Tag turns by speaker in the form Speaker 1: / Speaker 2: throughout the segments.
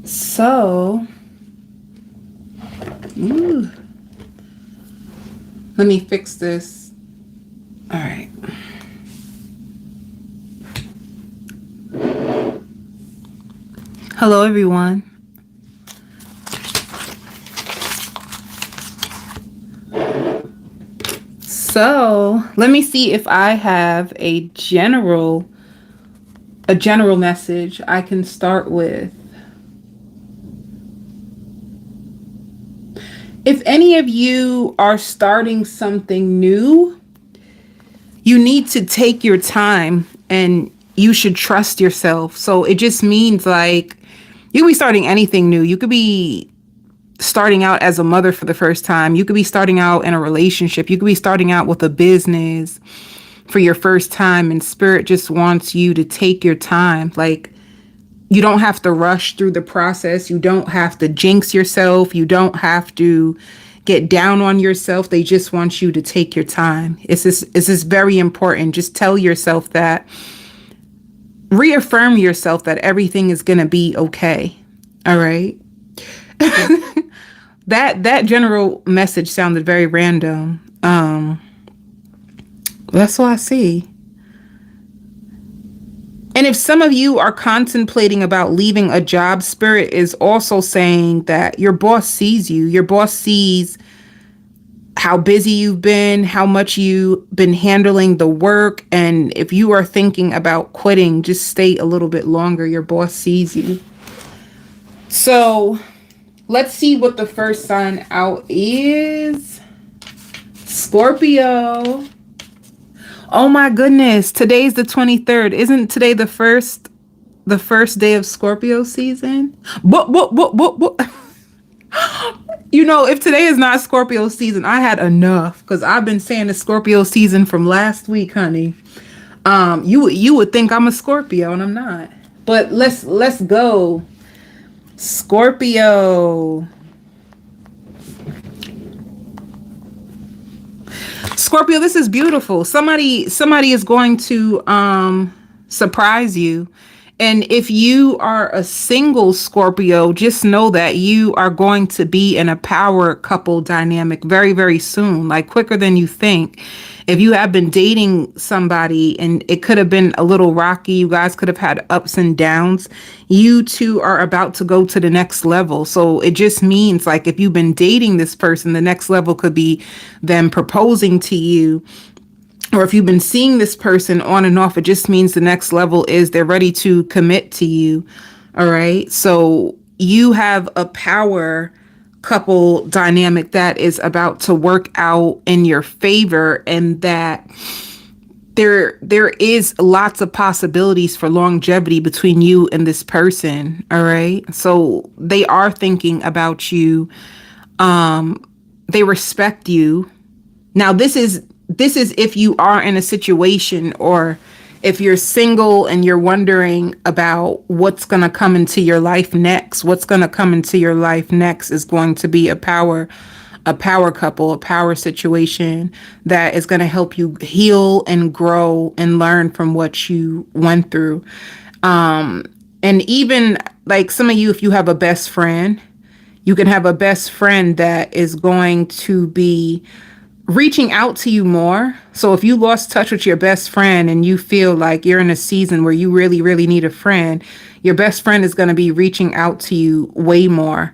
Speaker 1: So, ooh, let me fix this. All right. Hello, everyone. So, let me see if I have a general message I can start with. If any of you are starting something new, you need to take your time and you should trust yourself. So it just means like you could be starting anything new. You could be starting out as a mother for the first time. You could be starting out in a relationship. You could be starting out with a business for your first time, and spirit just wants you to take your time. Like, you don't have to rush through the process. You don't have to jinx yourself. You don't have to get down on yourself. They just want you to take your time. It's this very important. Just tell yourself that. Reaffirm yourself that everything is going to be okay. All right. That general message sounded very random. That's what I see. And if some of you are contemplating about leaving a job, spirit is also saying that your boss sees you. Your boss sees how busy you've been, how much you've been handling the work. And if you are thinking about quitting, just stay a little bit longer. Your boss sees you. So let's see what the first sign out is. Scorpio. Oh my goodness. Today's the 23rd. Isn't today the first day of Scorpio season? What? You know, if today is not Scorpio season, I had enough, because I've been saying the Scorpio season from last week, honey. You would think I'm a Scorpio and I'm not. But let's go. Scorpio. Scorpio, this is beautiful. Somebody is going to surprise you. And if you are a single Scorpio, just know that you are going to be in a power couple dynamic very, very soon, like quicker than you think. If you have been dating somebody and it could have been a little rocky, you guys could have had ups and downs, you two are about to go to the next level. So it just means like if you've been dating this person, the next level could be them proposing to you. Or if you've been seeing this person on and off, it just means the next level is they're ready to commit to you. All right. So you have a power couple dynamic that is about to work out in your favor, and that there is lots of possibilities for longevity between you and this person. All right. So they are thinking about you. They respect you. Now, this is if you are in a situation, or if you're single and you're wondering about what's going to come into your life next. What's going to come into your life next is going to be a power couple, a power situation that is going to help you heal and grow and learn from what you went through. And even like some of you, if you have a best friend, you can have a best friend that is going to be reaching out to you more. So if you lost touch with your best friend and you feel like you're in a season where you really, really need a friend, your best friend is going to be reaching out to you way more.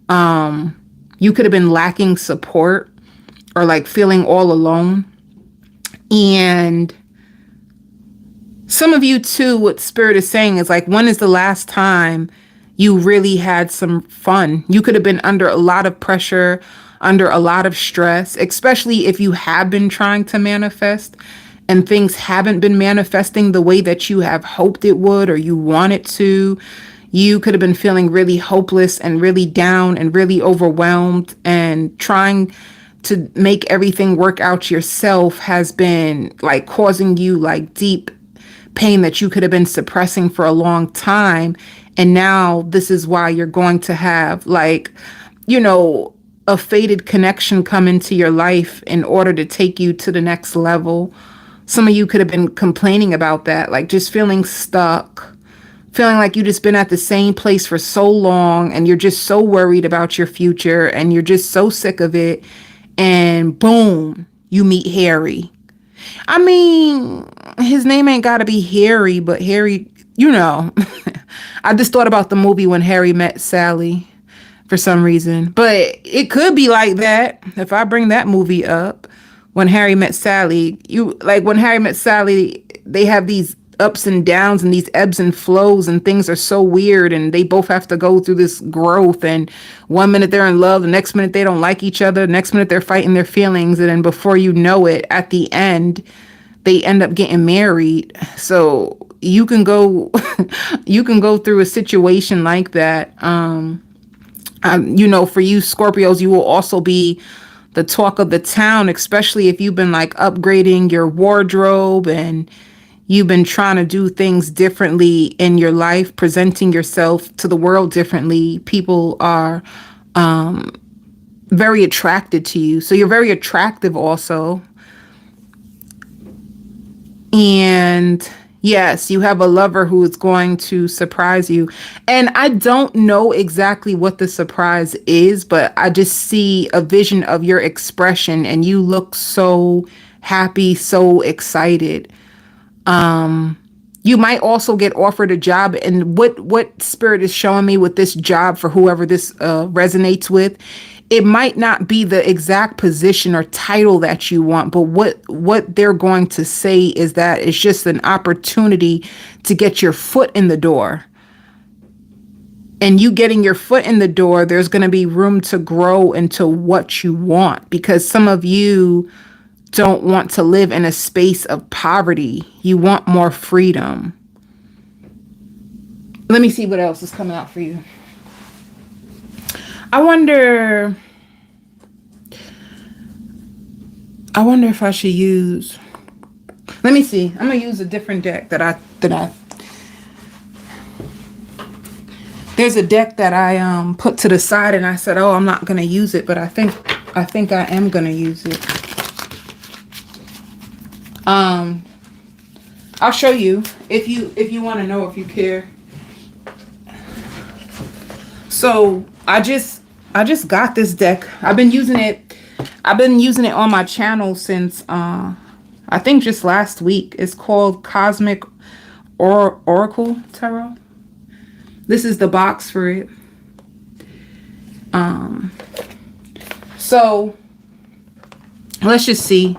Speaker 1: You could have been lacking support or like feeling all alone. And some of you too, what spirit is saying is like, when is the last time you really had some fun? You could have been under a lot of pressure, under a lot of stress, especially if you have been trying to manifest and things haven't been manifesting the way that you have hoped it would or you want it to. You could have been feeling really hopeless and really down and really overwhelmed, and trying to make everything work out yourself has been like causing you like deep pain that you could have been suppressing for a long time. And now this is why you're going to have like, you know, a fated connection come into your life in order to take you to the next level. Some of you could have been complaining about that, like just feeling stuck, feeling like you just been at the same place for so long and you're just so worried about your future and you're just so sick of it. And boom, you meet Harry. I mean, his name ain't got to be Harry, but Harry, you know. I just thought about the movie When Harry Met Sally for some reason. But it could be like that if I bring that movie up. When Harry Met Sally, When Harry Met Sally, they have these ups and downs and these ebbs and flows, and things are so weird, and they both have to go through this growth, and one minute they're in love, the next minute they don't like each other, the next minute they're fighting their feelings, and then before you know it, at the end they end up getting married. So you can go you can go through a situation like that. You know, for you Scorpios, you will also be the talk of the town, especially if you've been like upgrading your wardrobe and you've been trying to do things differently in your life, presenting yourself to the world differently. People are very attracted to you. So you're very attractive also. And yes, you have a lover who is going to surprise you. And I don't know exactly what the surprise is, but I just see a vision of your expression and you look so happy, so excited. You might also get offered a job, and what spirit is showing me with this job, for whoever this resonates with, it might not be the exact position or title that you want, but what they're going to say is that it's just an opportunity to get your foot in the door. And you getting your foot in the door, there's going to be room to grow into what you want, because some of you don't want to live in a space of poverty. You want more freedom. Let me see what else is coming out for you. I wonder if I should use, let me see. I'm going to use a different deck there's a deck that I put to the side and I said, "Oh, I'm not going to use it," but I think I am going to use it. I'll show you if you want to know, if you care. So I just got this deck. I've been using it on my channel since I think just last week. It's called Cosmic Oracle Tarot. This is the box for it. So let's just see.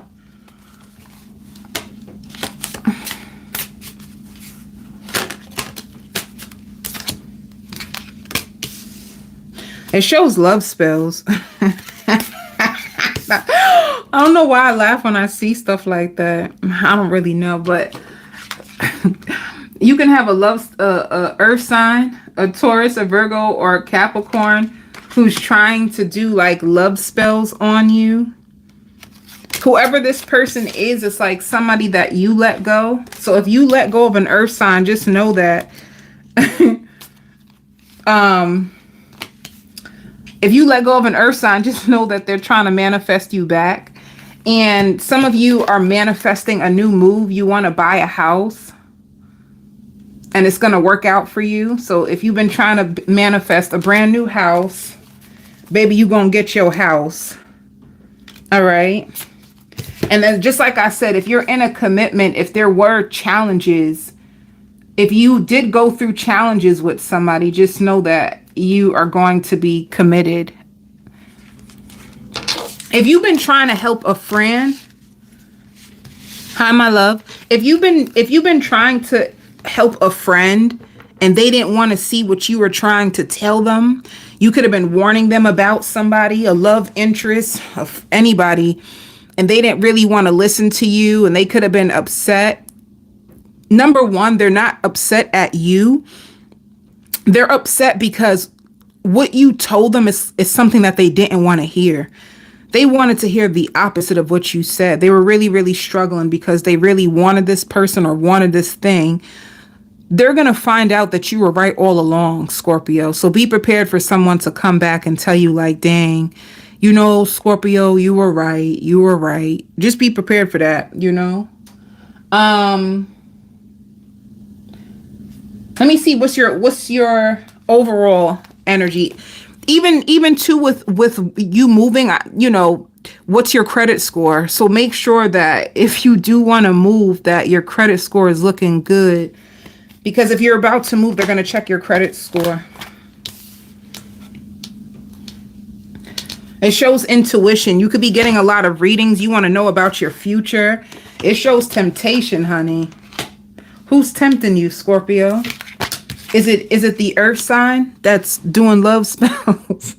Speaker 1: It shows love spells. I don't know why I laugh when I see stuff like that. I don't really know, but you can have a earth sign, a Taurus, a Virgo, or a Capricorn who's trying to do like love spells on you. Whoever this person is, it's like somebody that you let go. So if you let go of an earth sign, just know that if you let go of an earth sign, just know that they're trying to manifest you back. And some of you are manifesting a new move. You want to buy a house and it's going to work out for you. So if you've been trying to manifest a brand new house, baby, you're going to get your house. All right. And then just like I said, if you're in a commitment, if there were challenges, if you did go through challenges with somebody, just know that you are going to be committed. If you've been trying to help a friend, hi, my love. If you've been trying to help a friend and they didn't want to see what you were trying to tell them, you could have been warning them about somebody, a love interest of anybody, and they didn't really want to listen to you, and they could have been upset. Number one, they're not upset at you. They're upset because what you told them is something that they didn't want to hear. They wanted to hear the opposite of what you said. They were really, really struggling because they really wanted this person or wanted this thing. They're going to find out that you were right all along, Scorpio. So be prepared for someone to come back and tell you like, dang, you know, Scorpio, you were right. You were right. Just be prepared for that, you know. Let me see what's your overall energy. Even too with you moving, what's your credit score? So make sure that if you do want to move, that your credit score is looking good. Because if you're about to move, they're going to check your credit score. It shows intuition. You could be getting a lot of readings. You want to know about your future. It shows temptation, honey. Who's tempting you, Scorpio? Is it the earth sign that's doing love spells?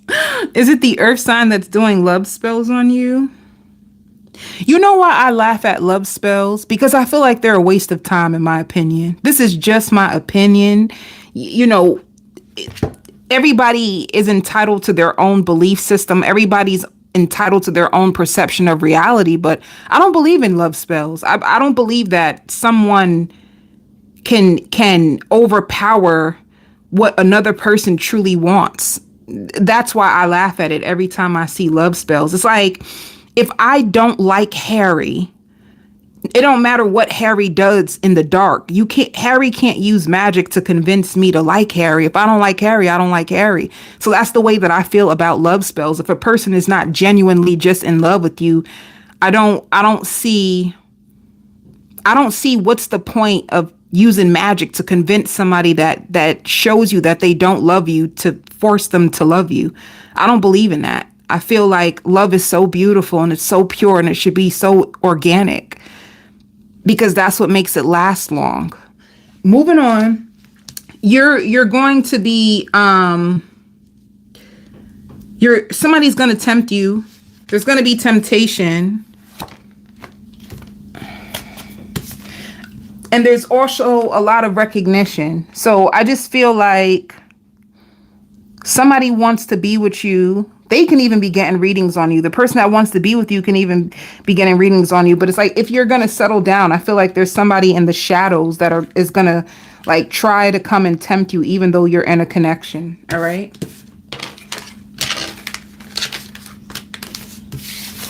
Speaker 1: Is it the earth sign that's doing love spells on you? You know why I laugh at love spells? Because I feel like they're a waste of time, in my opinion. This is just my opinion. Everybody is entitled to their own belief system. Everybody's entitled to their own perception of reality. But I don't believe in love spells. I don't believe that someone can overpower what another person truly wants. That's why I laugh at it every time I see love spells. It's like, if I don't like Harry, it don't matter what Harry does in the dark. Harry can't use magic to convince me to like Harry. If I don't like Harry, I don't like Harry. So that's the way that I feel about love spells. If a person is not genuinely just in love with you, I don't see what's the point of using magic to convince somebody that shows you that they don't love you, to force them to love you. I don't believe in that. I feel like love is so beautiful and it's so pure and it should be so organic, because that's what makes it last long. Moving on, you're going to be somebody's going to tempt you. There's going to be temptation. And there's also a lot of recognition. So I just feel like somebody wants to be with you. They can even be getting readings on you. The person that wants to be with you can even be getting readings on you. But it's like, if you're going to settle down, I feel like there's somebody in the shadows that is going to like try to come and tempt you, even though you're in a connection. All right.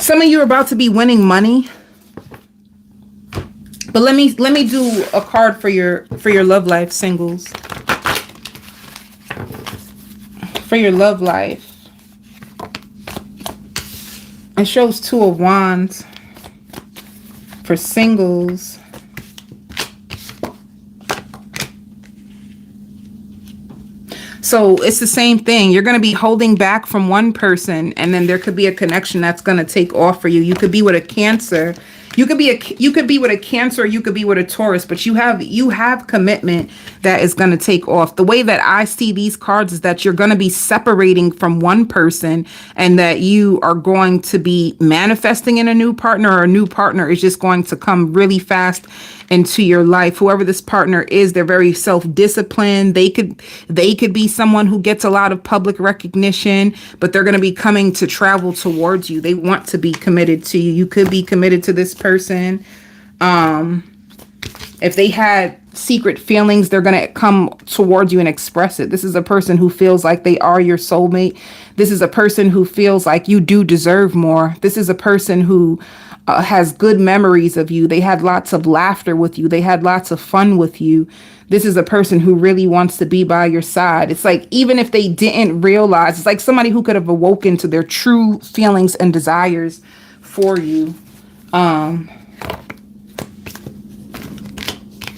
Speaker 1: Some of you are about to be winning money. But let me do a card for your love life, singles. For your love life. It shows 2 of Wands for singles. So it's the same thing. You're going to be holding back from one person, and then there could be a connection that's going to take off for you. You could be with a Cancer. You could be with a Cancer, or you could be with a Taurus, but you have commitment that is going to take off. The way that I see these cards is that you're going to be separating from one person, and that you are going to be manifesting in a new partner, or a new partner is just going to come really fast into your life. Whoever this partner is, they're very self-disciplined. They could be someone who gets a lot of public recognition, but they're going to be coming to travel towards you. They want to be committed to you. You could be committed to this person. If they had secret feelings, they're going to come towards you and express it. This is a person who feels like they are your soulmate. This is a person who feels like you do deserve more. This is a person who has good memories of you. They had lots of laughter with you. They had lots of fun with you. This is a person who really wants to be by your side. It's like, even if they didn't realize, it's like somebody who could have awoken to their true feelings and desires for you.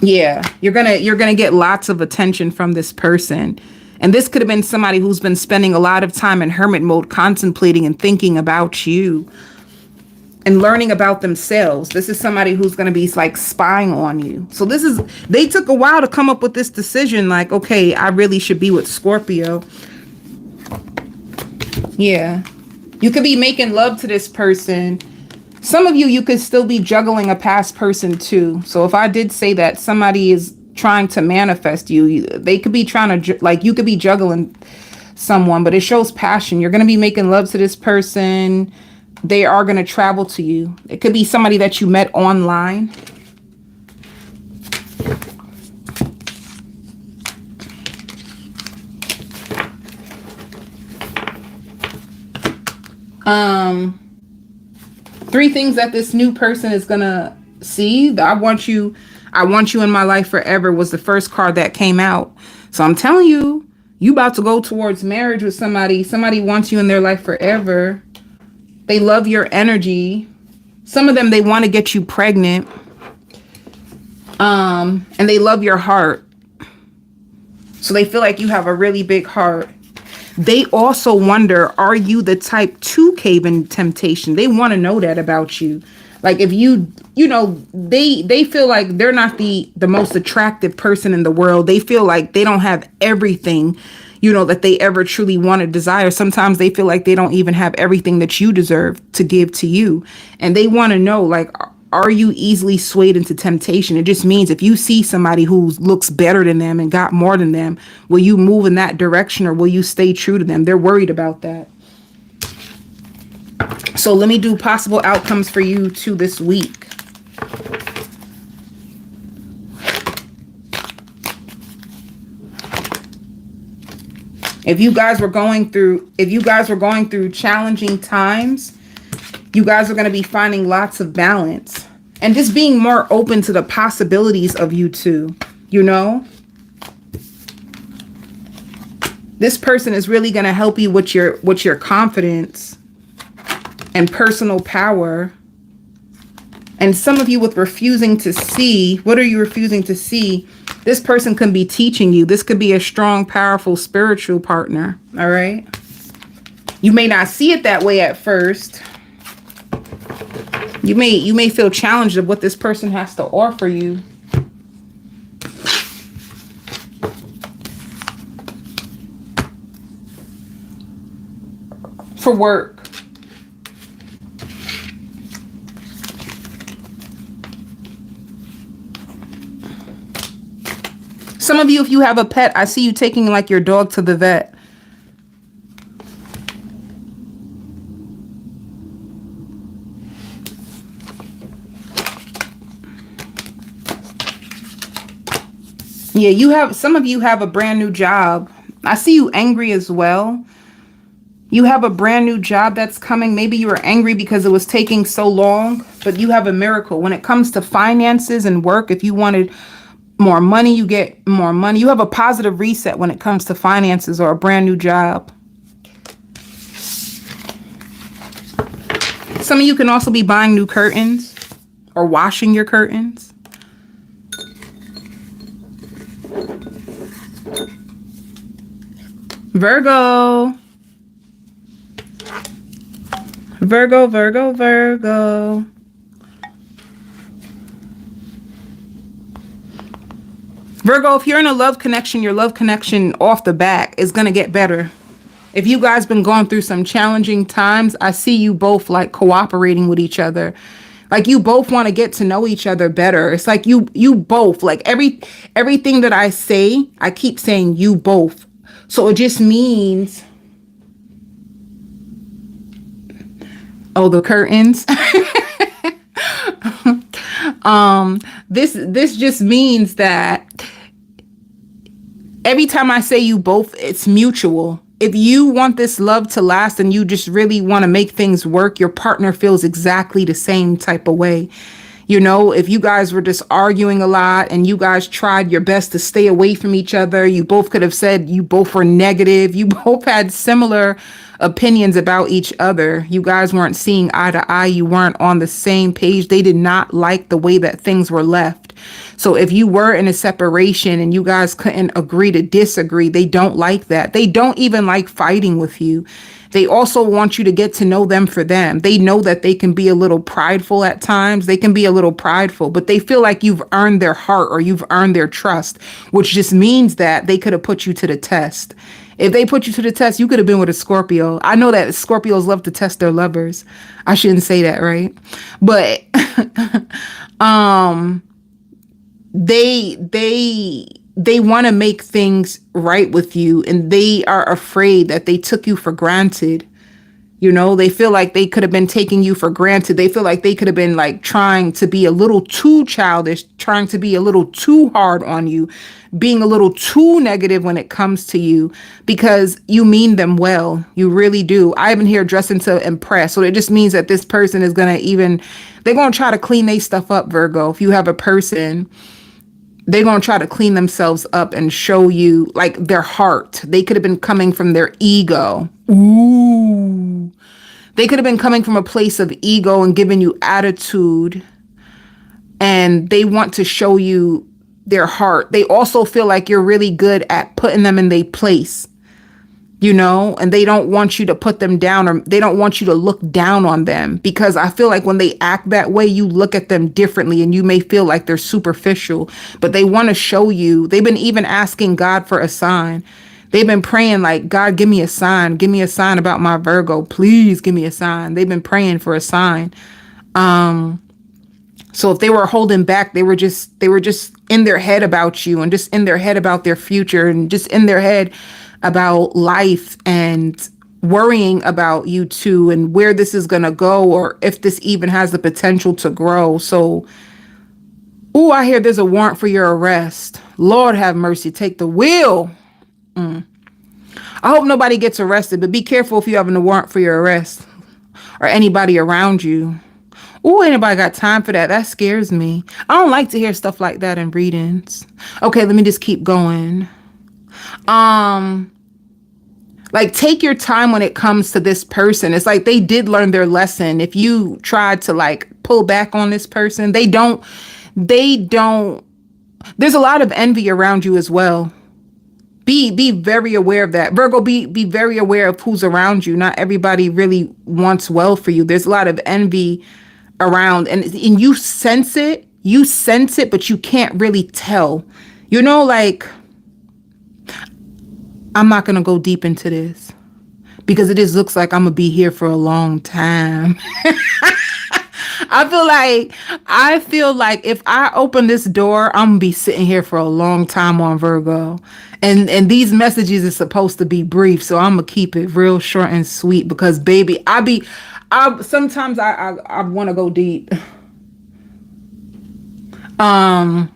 Speaker 1: Yeah, you're gonna get lots of attention from this person. And this could have been somebody who's been spending a lot of time in hermit mode, contemplating and thinking about you and learning about themselves. This is somebody who's going to be like spying on you. So they took a while to come up with this decision. Like, okay, I really should be with Scorpio. Yeah. You could be making love to this person. Some of you could still be juggling a past person too. So if I did say that somebody is trying to manifest you, they could be trying to, like, you could be juggling someone, but it shows passion. You're going to be making love to this person. They are going to travel to you. It could be somebody that you met online. Three things that this new person is going to see. I want you I want you in my life forever was the first card that came out. So I'm telling you, you about to go towards marriage with somebody. Somebody wants you in their life forever. They love your energy. Some of them, they want to get you pregnant. And they love your heart. So they feel like you have a really big heart. They also wonder, are you the type to cave in temptation? They want to know that about you. Like if they feel like they're not the most attractive person in the world. They feel like they don't have everything, that they ever truly want to desire. Sometimes they feel like they don't even have everything that you deserve to give to you. And they want to know, like, are you easily swayed into temptation? It just means if you see somebody who looks better than them and got more than them, will you move in that direction or will you stay true to them? They're worried about that. So let me do possible outcomes for you too this week. If you guys were going through challenging times, you guys are going to be finding lots of balance and just being more open to the possibilities of you two, This person is really going to help you with your confidence and personal power. And some of you with refusing to see, what are you refusing to see? This person can be teaching you. This could be a strong, powerful spiritual partner. All right. You may not see it that way at first. You may feel challenged of what this person has to offer you. For work. Some of you, if you have a pet, I see you taking like your dog to the vet. Yeah, some of you have a brand new job. I see you angry as well. You have a brand new job that's coming. Maybe you were angry because it was taking so long, but you have a miracle. When it comes to finances and work, if you wanted more money, you get more money. You have a positive reset when it comes to finances or a brand new job. Some of you can also be buying new curtains or washing your curtains. Virgo. Virgo, Virgo, Virgo. Virgo, if you're in a love connection, your love connection off the back is going to get better. If you guys been going through some challenging times, I see you both like cooperating with each other. Like you both want to get to know each other better. It's like you both, like everything that I say, I keep saying you both. So it just means, oh, the curtains. This just means that every time I say you both, it's mutual. If you want this love to last and you just really want to make things work, your partner feels exactly the same type of way. If you guys were just arguing a lot and you guys tried your best to stay away from each other, you both could have said you both were negative. You both had similar opinions about each other. You guys weren't seeing eye to eye. You weren't on the same page. They did not like the way that things were left. So if you were in a separation and you guys couldn't agree to disagree, they don't like that. They don't even like fighting with you. They also want you to get to know them for them. They know that they can be a little prideful at times. They can be a little prideful, but they feel like you've earned their heart or you've earned their trust, which just means that they could have put you to the test. If they put you to the test, you could have been with a Scorpio. I know that Scorpios love to test their lovers. I shouldn't say that, right? But they want to make things right with you, and they are afraid that they took you for granted. They feel like they could have been taking you for granted. They feel like they could have been like trying to be a little too childish, trying to be a little too hard on you, being a little too negative when it comes to you, because you mean them well. You really do. I even hear dressing to impress. So it just means that this person is they're going to try to clean their stuff up, Virgo. If you have a person they're going to try to clean themselves up and show you like their heart. They could have been coming from their ego. Ooh. They could have been coming from a place of ego and giving you attitude. And they want to show you their heart. They also feel like you're really good at putting them in their place, you know, and they don't want you to put them down, or they don't want you to look down on them, because I feel like when they act that way, you look at them differently and you may feel like they're superficial, but they want to show you. They've been even asking God for a sign. They've been praying like, God, give me a sign. Give me a sign about my Virgo. Please give me a sign. They've been praying for a sign. So if they were holding back, they were just in their head about you, and just in their head about their future, and just in their head about life, and worrying about you too, and where this is going to go, or if this even has the potential to grow. So, ooh, I hear there's a warrant for your arrest. Lord have mercy. Take the wheel. I hope nobody gets arrested, but be careful if you have a warrant for your arrest, or anybody around you. Ooh, anybody got time for that? That scares me. I don't like to hear stuff like that in readings. Okay, let me just keep going. Like, take your time when it comes to this person. It's like they did learn their lesson. If you tried to like pull back on this person, they don't, there's a lot of envy around you as well. Be very aware of that. Virgo, be very aware of who's around you. Not everybody really wants well for you. There's a lot of envy around, and you sense it, but you can't really tell, you know, like, I'm not going to go deep into this because it just looks like I'm going to be here for a long time. I feel like if I open this door, I'm going to be sitting here for a long time on Virgo. And these messages are supposed to be brief, so I'm going to keep it real short and sweet because, baby, sometimes I want to go deep. But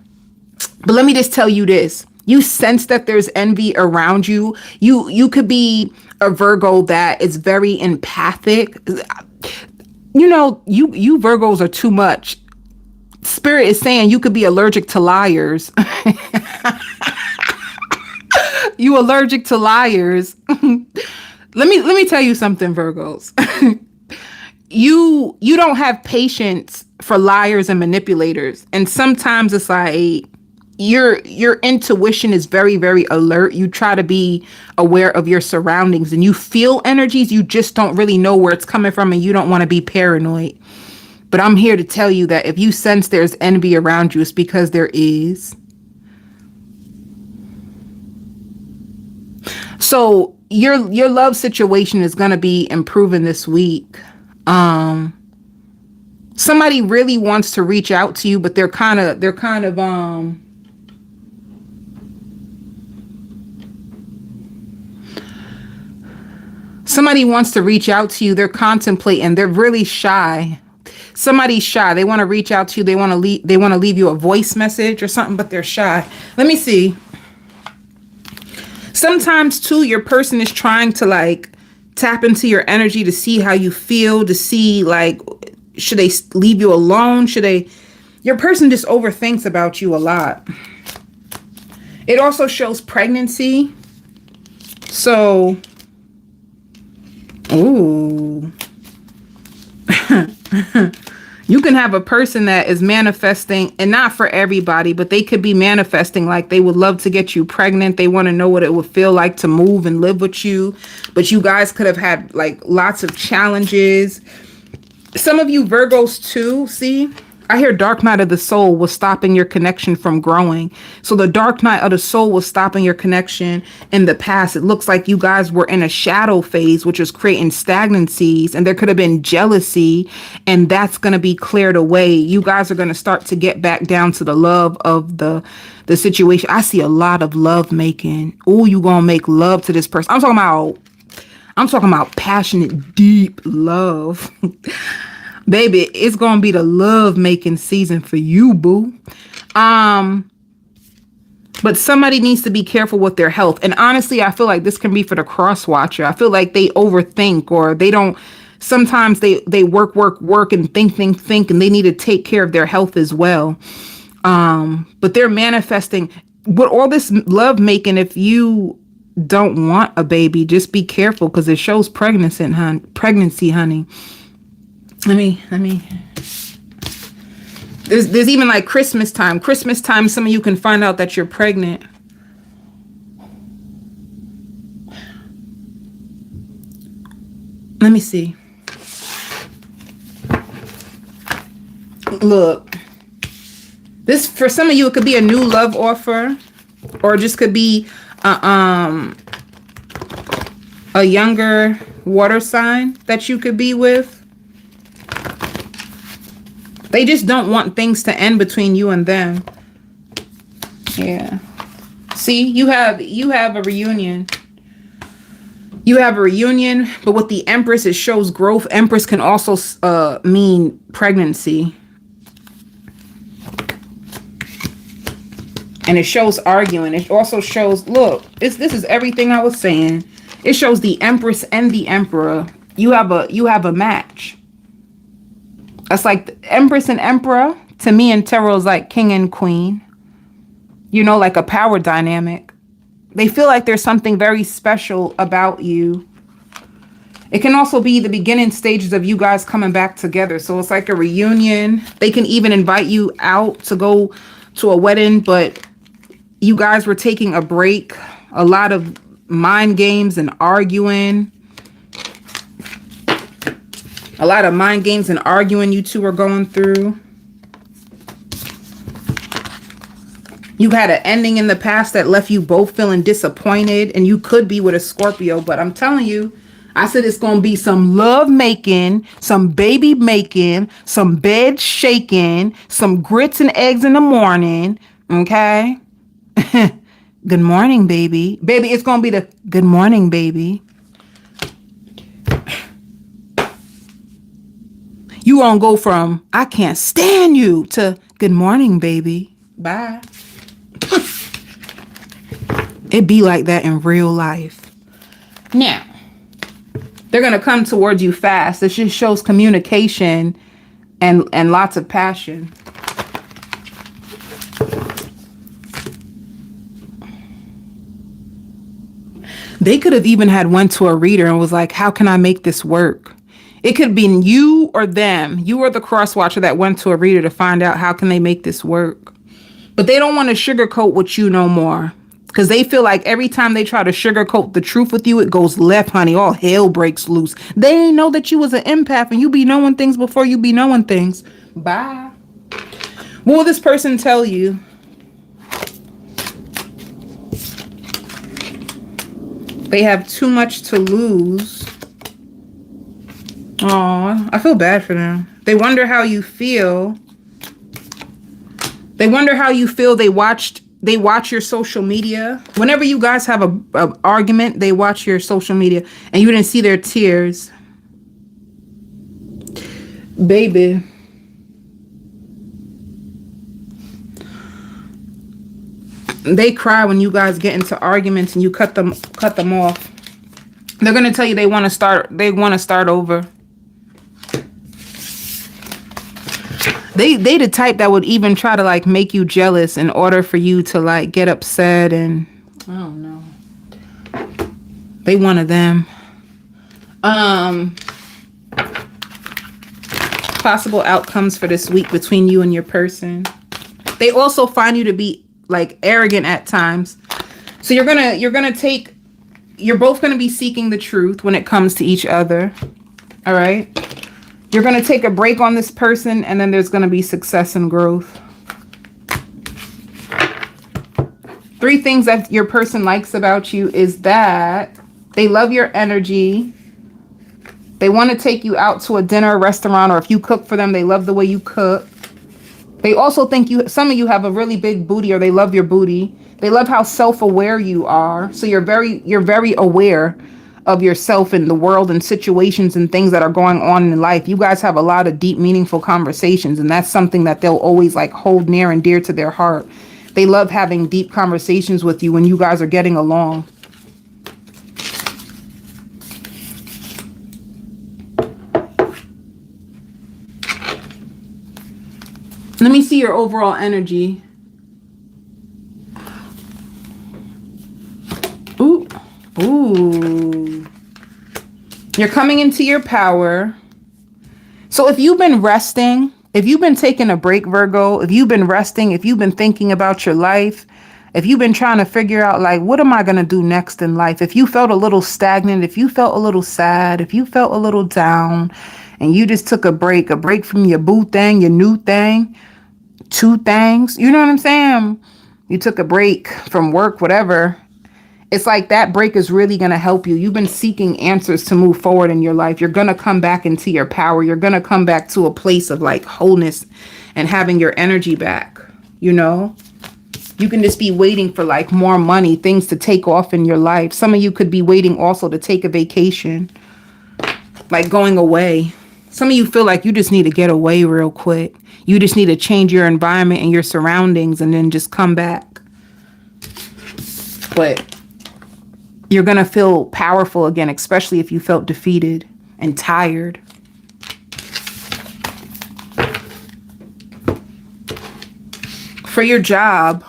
Speaker 1: let me just tell you this. You sense that there's envy around you. You could be a Virgo that is very empathic. You know, you Virgos are too much. Spirit is saying you could be allergic to liars. You allergic to liars. Let me tell you something, Virgos. You don't have patience for liars and manipulators. And sometimes it's like your intuition is very, very alert. You try to be aware of your surroundings and you feel energies. You just don't really know where it's coming from, and you don't want to be paranoid. But I'm here to tell you that if you sense there's envy around you, it's because there is. So your love situation is going to be improving this week. Somebody really wants to reach out to you, but they're kind of somebody wants to reach out to you. They're contemplating. They're really shy. Somebody's shy. They want to reach out to you. They want to leave you a voice message or something, but they're shy. Let me see. Sometimes too, your person is trying to like tap into your energy to see how you feel, to see like, should they leave you alone? Your person just overthinks about you a lot. It also shows pregnancy. So, ooh. You can have a person that is manifesting, and not for everybody, but they could be manifesting like they would love to get you pregnant. They want to know what it would feel like to move and live with you. But you guys could have had like lots of challenges. Some of you Virgos too, see, I hear dark night of the soul was stopping your connection from growing. So the dark night of the soul was stopping your connection in the past. It looks like you guys were in a shadow phase, which is creating stagnancies, and there could have been jealousy, and that's going to be cleared away. You guys are going to start to get back down to the love of the situation. I see a lot of love making. Oh, you going to make love to this person. I'm talking about passionate, deep love. Baby, it's going to be the love making season for you, boo. But somebody needs to be careful with their health. And honestly, I feel like this can be for the cross watcher. I feel like they overthink, or they don't. Sometimes they work and think, and they need to take care of their health as well. But they're manifesting with all this love making. If you don't want a baby, just be careful because it shows pregnancy, honey. Let me. There's even like Christmas time. Some of you can find out that you're pregnant. Let me see. Look. This, for some of you, it could be a new love offer, or just could be a younger water sign that you could be with. They just don't want things to end between you and them. Yeah. See, you have a reunion. You have a reunion, but with the Empress, it shows growth. Empress can also mean pregnancy. And it shows arguing. It also shows, look, this is everything I was saying. It shows the Empress and the Emperor. You have a match. That's like the Empress and Emperor. To me in tarot is like king and queen. You know, like a power dynamic. They feel like there's something very special about you. It can also be the beginning stages of you guys coming back together. So it's like a reunion. They can even invite you out to go to a wedding, but you guys were taking a break. A lot of mind games and arguing. A lot of mind games and arguing you two are going through. You had an ending in the past that left you both feeling disappointed, and you could be with a Scorpio, but I'm telling you, I said it's going to be some love making, some baby making, some bed shaking, some grits and eggs in the morning, okay? Good morning, baby. Baby, it's going to be the good morning, baby. You won't go from, I can't stand you, to good morning, baby. Bye. It be like that in real life. Now, they're going to come towards you fast. This just shows communication and lots of passion. They could have even had went to a reader and was like, how can I make this work? It could have been you or them. You or the cross watcher that went to a reader to find out how can they make this work. But they don't want to sugarcoat with you no more. Because they feel like every time they try to sugarcoat the truth with you, it goes left, honey. All hell breaks loose. They ain't know that you was an empath and you be knowing things before you be knowing things. Bye. What will this person tell you? They have too much to lose. Aw, I feel bad for them. They wonder how you feel. They wonder how you feel. They watch your social media. Whenever you guys have a argument, they watch your social media and you didn't see their tears. Baby. They cry when you guys get into arguments and you cut them off. They're going to tell you they want to start over. They the type that would even try to like make you jealous in order for you to like get upset, and I don't know. They one of them. Possible outcomes for this week between you and your person. They also find you to be like arrogant at times. So you're both gonna be seeking the truth when it comes to each other. All right. You're going to take a break on this person, and then there's going to be success and growth. 3 things that your person likes about you is that they love your energy. They want to take you out to a dinner, restaurant, or if you cook for them, they love the way you cook. They also think some of you have a really big booty, or they love your booty. They love how self-aware you are. So you're very aware of yourself and the world and situations and things that are going on in life. You guys have a lot of deep, meaningful conversations, and that's something that they'll always like hold near and dear to their heart. They love having deep conversations with you when you guys are getting along. Let me see your overall energy. Ooh. Ooh. You're coming into your power. So if you've been resting, if you've been taking a break, Virgo, if you've been resting, if you've been thinking about your life, if you've been trying to figure out, like, what am I going to do next in life? If you felt a little stagnant, if you felt a little sad, if you felt a little down, and you just took a break from your boo thing, your new thing, two things, you know what I'm saying? You took a break from work, whatever. It's like that break is really going to help you. You've been seeking answers to move forward in your life. You're going to come back into your power. You're going to come back to a place of like wholeness and having your energy back. You know, you can just be waiting for like more money, things to take off in your life. Some of you could be waiting also to take a vacation, like going away. Some of you feel like you just need to get away real quick. You just need to change your environment and your surroundings and then just come back. But you're going to feel powerful again, especially if you felt defeated and tired. For your job,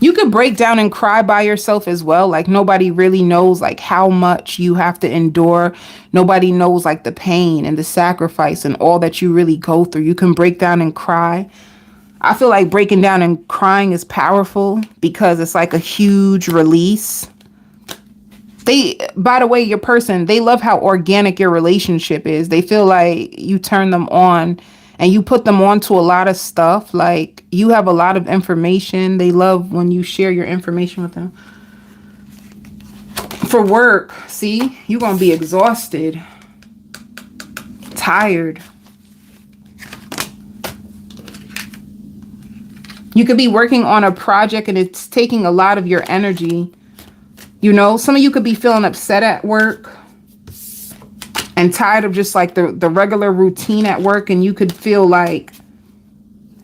Speaker 1: you could break down and cry by yourself as well. Like nobody really knows like how much you have to endure. Nobody knows like the pain and the sacrifice and all that you really go through. You can break down and cry. I feel like breaking down and crying is powerful because it's like a huge release. By the way, your person, they love how organic your relationship is. They feel like you turn them on and you put them on to a lot of stuff. Like you have a lot of information. They love when you share your information with them. For work, see, you're going to be exhausted, tired. You could be working on a project and it's taking a lot of your energy. You know, some of you could be feeling upset at work and tired of just like the regular routine at work. And you could feel like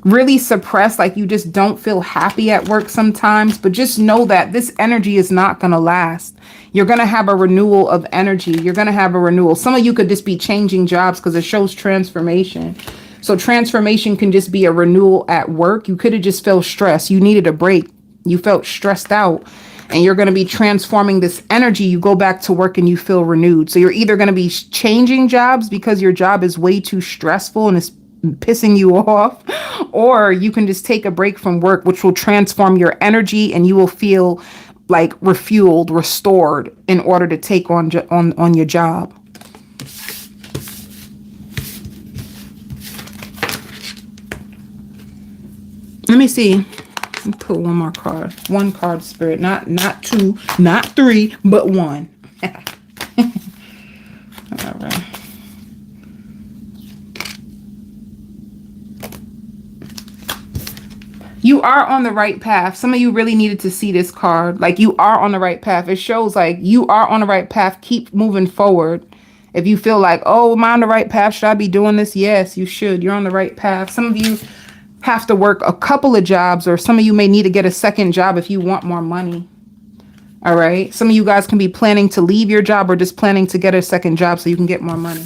Speaker 1: really suppressed, like you just don't feel happy at work sometimes. But just know that this energy is not going to last. You're going to have a renewal of energy. You're going to have a renewal. Some of you could just be changing jobs because it shows transformation. So transformation can just be a renewal at work. You could have just felt stressed. You needed a break. You felt stressed out and you're going to be transforming this energy. You go back to work and you feel renewed. So you're either going to be changing jobs because your job is way too stressful and it's pissing you off, or you can just take a break from work, which will transform your energy and you will feel like refueled, restored in order to take on your job. Let me see. Pull one more card. One card, Spirit. Not two, not three, but one. All right. You are on the right path. Some of you really needed to see this card. Like you are on the right path. It shows like you are on the right path. Keep moving forward. If you feel like, oh, am I on the right path? Should I be doing this? Yes, you should. You're on the right path. Some of you have to work a couple of jobs, or some of you may need to get a second job if you want more money. All right. Some of you guys can be planning to leave your job or just planning to get a second job so you can get more money.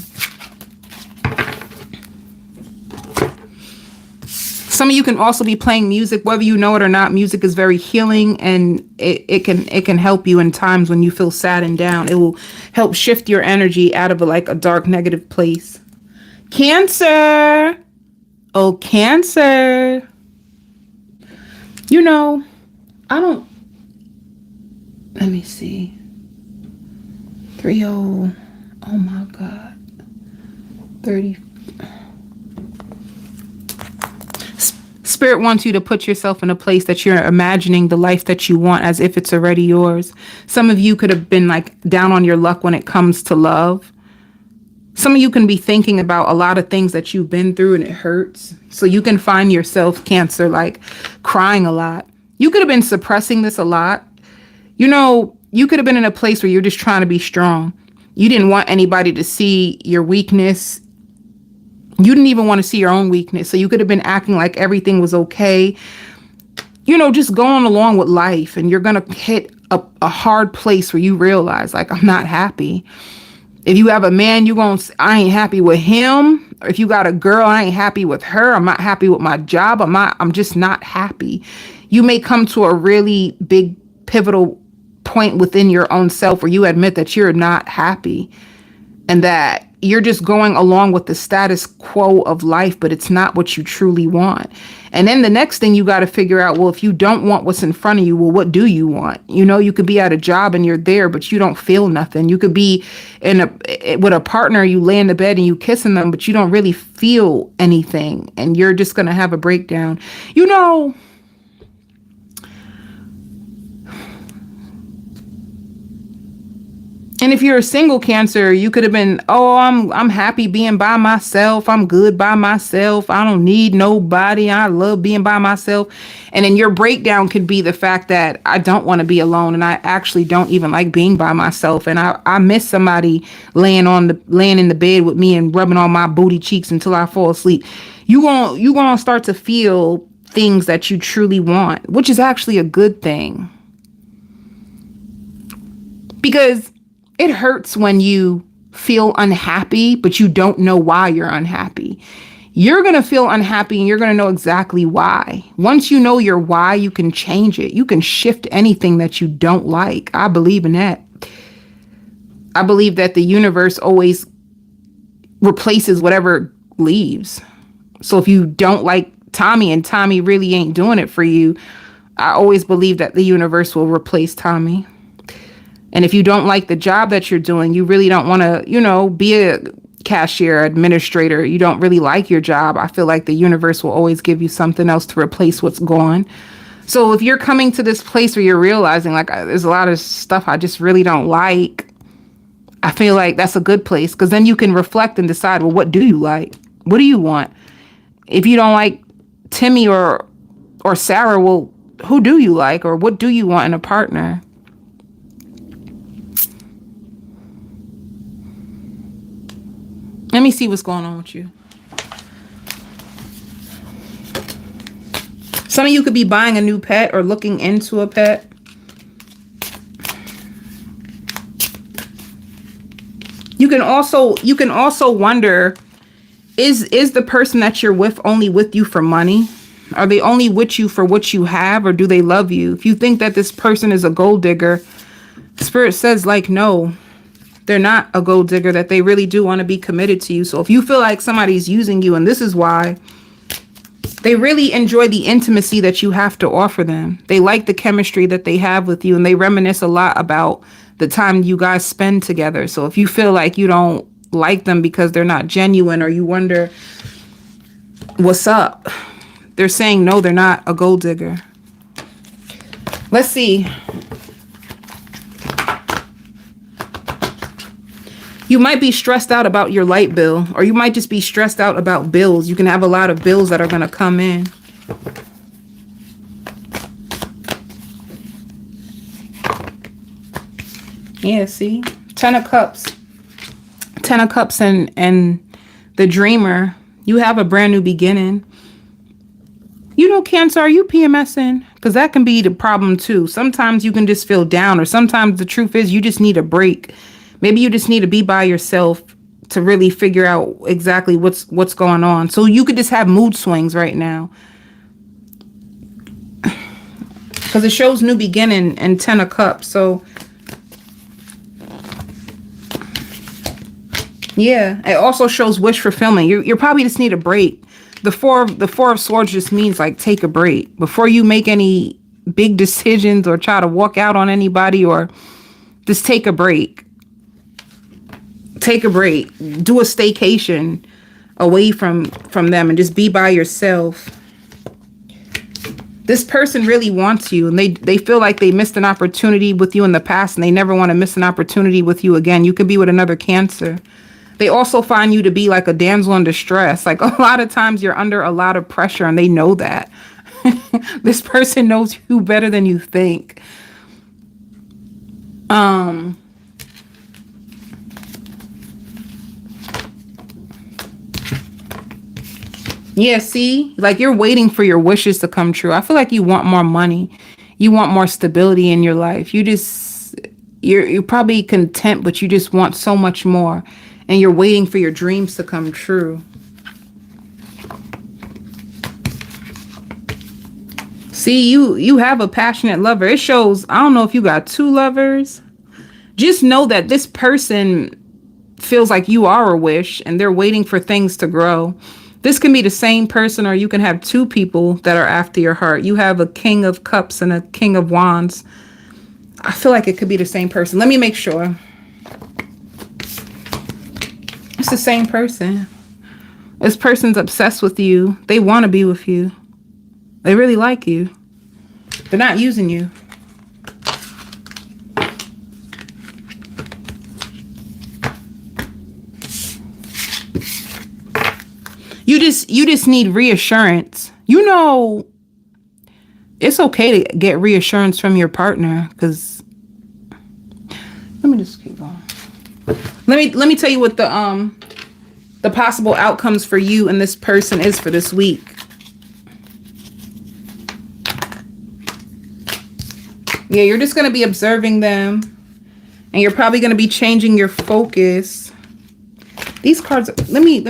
Speaker 1: Some of you can also be playing music, whether you know it or not. Music is very healing and it can help you in times when you feel sad and down. It will help shift your energy out of a dark, negative place. Cancer. Oh, Cancer. You know, let me see. 30. Oh my God. 30. Spirit wants you to put yourself in a place that you're imagining the life that you want as if it's already yours. Some of you could have been like down on your luck when it comes to love. Some of you can be thinking about a lot of things that you've been through and it hurts. So you can find yourself, Cancer, like crying a lot. You could have been suppressing this a lot. You know, you could have been in a place where you're just trying to be strong. You didn't want anybody to see your weakness. You didn't even want to see your own weakness. So you could have been acting like everything was okay. You know, just going along with life. And you're going to hit a hard place where you realize, like, I'm not happy. If you have a man, you're going to say, I ain't happy with him. if you got a girl, I ain't happy with her. I'm not happy with my job. I'm just not happy. You may come to a really big pivotal point within your own self where you admit that you're not happy and that you're just going along with the status quo of life, but it's not what you truly want. And then the next thing you got to figure out, well, if you don't want what's in front of you, well, what do you want? You know, you could be at a job and you're there, but you don't feel nothing. You could be with a partner, you lay in the bed and you kissing them, but you don't really feel anything. And you're just going to have a breakdown. You know, and if you're a single Cancer, you could have been, oh, I'm happy being by myself. I'm good by myself. I don't need nobody. I love being by myself. And then your breakdown could be the fact that I don't want to be alone. And I actually don't even like being by myself. And I miss somebody laying in the bed with me and rubbing on my booty cheeks until I fall asleep. You gonna start to feel things that you truly want, which is actually a good thing. Because it hurts when you feel unhappy, but you don't know why you're unhappy. You're going to feel unhappy and you're going to know exactly why. Once you know your why, you can change it. You can shift anything that you don't like. I believe in that. I believe that the universe always replaces whatever leaves. So if you don't like Tommy and Tommy really ain't doing it for you, I always believe that the universe will replace Tommy. And if you don't like the job that you're doing, you really don't want to, you know, be a cashier, administrator. You don't really like your job. I feel like the universe will always give you something else to replace what's gone. So if you're coming to this place where you're realizing like there's a lot of stuff I just really don't like, I feel like that's a good place, because then you can reflect and decide, well, what do you like? What do you want? If you don't like Timmy or Sarah, well, who do you like, or what do you want in a partner? Let me see what's going on with you. Some of you could be buying a new pet or looking into a pet. You can also wonder, is the person that you're with only with you for money? Are they only with you for what you have, or do they love you? If you think that this person is a gold digger, Spirit says like, no. They're not a gold digger, that they really do want to be committed to you. So if you feel like somebody's using you, and this is why, they really enjoy the intimacy that you have to offer them. They like the chemistry that they have with you, and they reminisce a lot about the time you guys spend together. So if you feel like you don't like them because they're not genuine, or you wonder what's up, they're saying no, they're not a gold digger. Let's see. You might be stressed out about your light bill, or you might just be stressed out about bills. You can have a lot of bills that are going to come in. Yeah, see? 10 of Cups. 10 of Cups and the Dreamer. You have a brand new beginning. You know, Cancer, are you PMSing? Because that can be the problem too. Sometimes you can just feel down, or sometimes the truth is you just need a break. Maybe you just need to be by yourself to really figure out exactly what's going on. So you could just have mood swings right now. Because it shows new beginning and 10 of Cups. So yeah, it also shows wish fulfillment. You probably just need a break. The four of Swords just means like take a break before you make any big decisions or try to walk out on anybody, or just take a break. Take a break. Do a staycation away from them and just be by yourself. This person really wants you, and they feel like they missed an opportunity with you in the past, and they never want to miss an opportunity with you again. You could be with another Cancer. They also find you to be like a damsel in distress. Like a lot of times you're under a lot of pressure, and they know that. This person knows you better than you think. Yeah, see, like you're waiting for your wishes to come true. I feel like you want more money. You want more stability in your life. You're probably content, but you just want so much more. And you're waiting for your dreams to come true. See, you have a passionate lover. It shows, I don't know if you got two lovers. Just know that this person feels like you are a wish and they're waiting for things to grow. This can be the same person, or you can have two people that are after your heart. You have a King of Cups and a King of Wands. I feel like it could be the same person. Let me make sure. It's the same person. This person's obsessed with you. They want to be with you. They really like you. They're not using you. You just need reassurance. You know, it's okay to get reassurance from your partner, because let me just keep going. Let me tell you what the possible outcomes for you and this person is for this week. Yeah, you're just going to be observing them, and you're probably going to be changing your focus. These cards, let me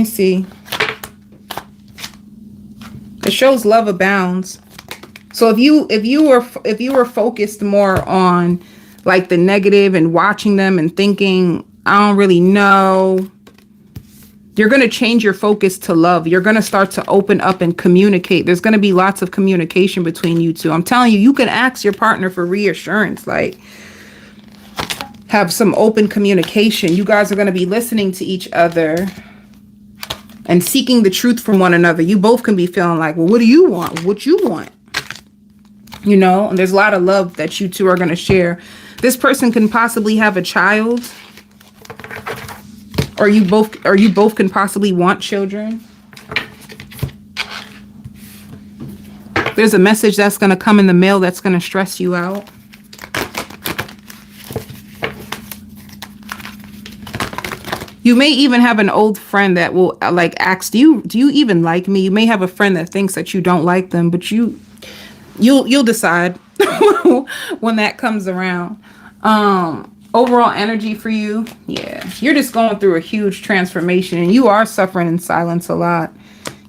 Speaker 1: see. It shows love abounds. So if you were focused more on like the negative and watching them and thinking, I don't really know, you're going to change your focus to love. You're going to start to open up and communicate. There's going to be lots of communication between you two. I'm telling you, you can ask your partner for reassurance, like have some open communication. You guys are going to be listening to each other and seeking the truth from one another. You both can be feeling like, well, what do you want? What you want? You know, and there's a lot of love that you two are going to share. This person can possibly have a child, or you both can possibly want children. There's a message that's going to come in the mail that's going to stress you out. You may even have an old friend that will like ask, do you even like me? You may have a friend that thinks that you don't like them, but you'll decide when that comes around. Overall energy for you, yeah, you're just going through a huge transformation, and you are suffering in silence a lot.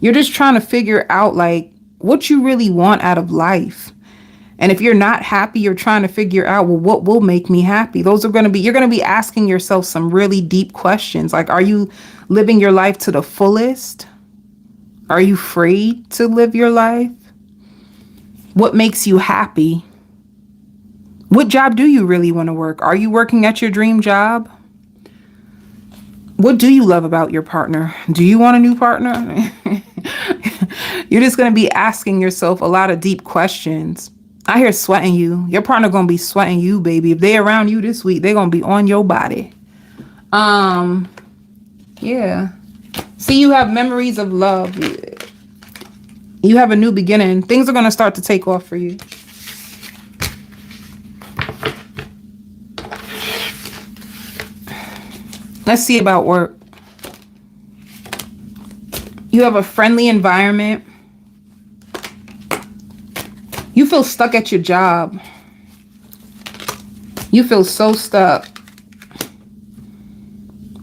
Speaker 1: You're just trying to figure out like what you really want out of life. And if you're not happy, you're trying to figure out, well, what will make me happy? You're going to be asking yourself some really deep questions. Like, are you living your life to the fullest? Are you free to live your life? What makes you happy? What job do you really want to work? Are you working at your dream job? What do you love about your partner? Do you want a new partner? You're just going to be asking yourself a lot of deep questions. I hear sweating you. Your partner going to be sweating you, baby. If they're around you this week, they're going to be on your body. Yeah. See, you have memories of love. You have a new beginning. Things are going to start to take off for you. Let's see about work. You have a friendly environment. You feel stuck at your job. You feel so stuck.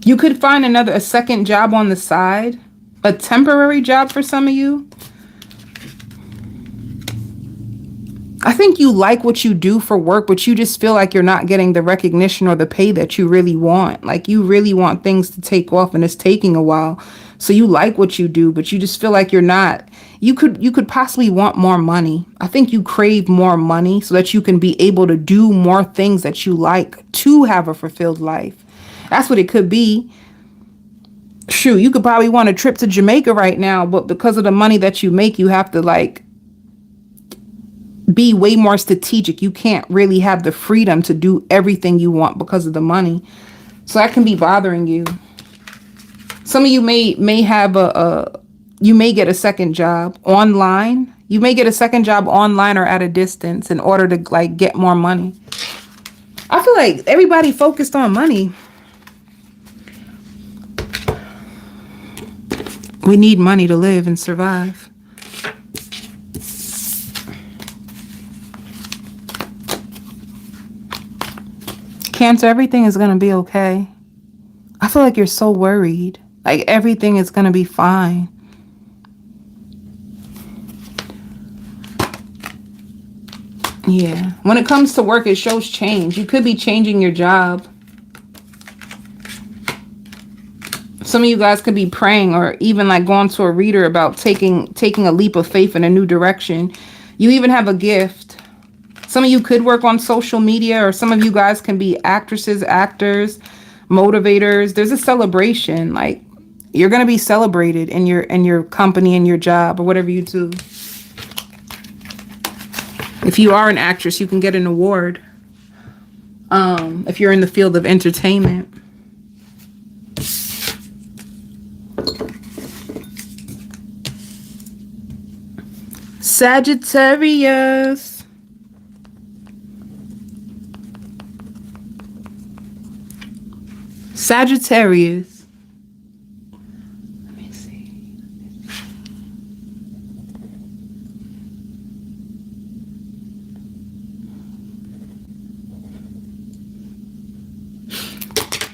Speaker 1: You could find a second job on the side, a temporary job for some of you. I think you like what you do for work, but you just feel like you're not getting the recognition or the pay that you really want. Like you really want things to take off, and it's taking a while. So you like what you do, but you just feel like you're not. You could possibly want more money. I think you crave more money so that you can be able to do more things that you like to have a fulfilled life. That's what it could be. Shoot, you could probably want a trip to Jamaica right now, but because of the money that you make, you have to like be way more strategic. You can't really have the freedom to do everything you want because of the money. So that can be bothering you. Some of you may have you may get a second job online. You may get a second job online or at a distance in order to like get more money. I feel like everybody focused on money. We need money to live and survive. Cancer, everything is going to be okay. I feel like you're so worried. Like everything is going to be fine. Yeah. When it comes to work, it shows change. You could be changing your job. Some of you guys could be praying or even like going to a reader about taking a leap of faith in a new direction. You even have a gift. Some of you could work on social media, or some of you guys can be actresses, actors, motivators. There's a celebration. Like, you're going to be celebrated in your company, in your job, or whatever you do. If you are an actress, you can get an award. If you're in the field of entertainment. Sagittarius. Sagittarius. Let me see.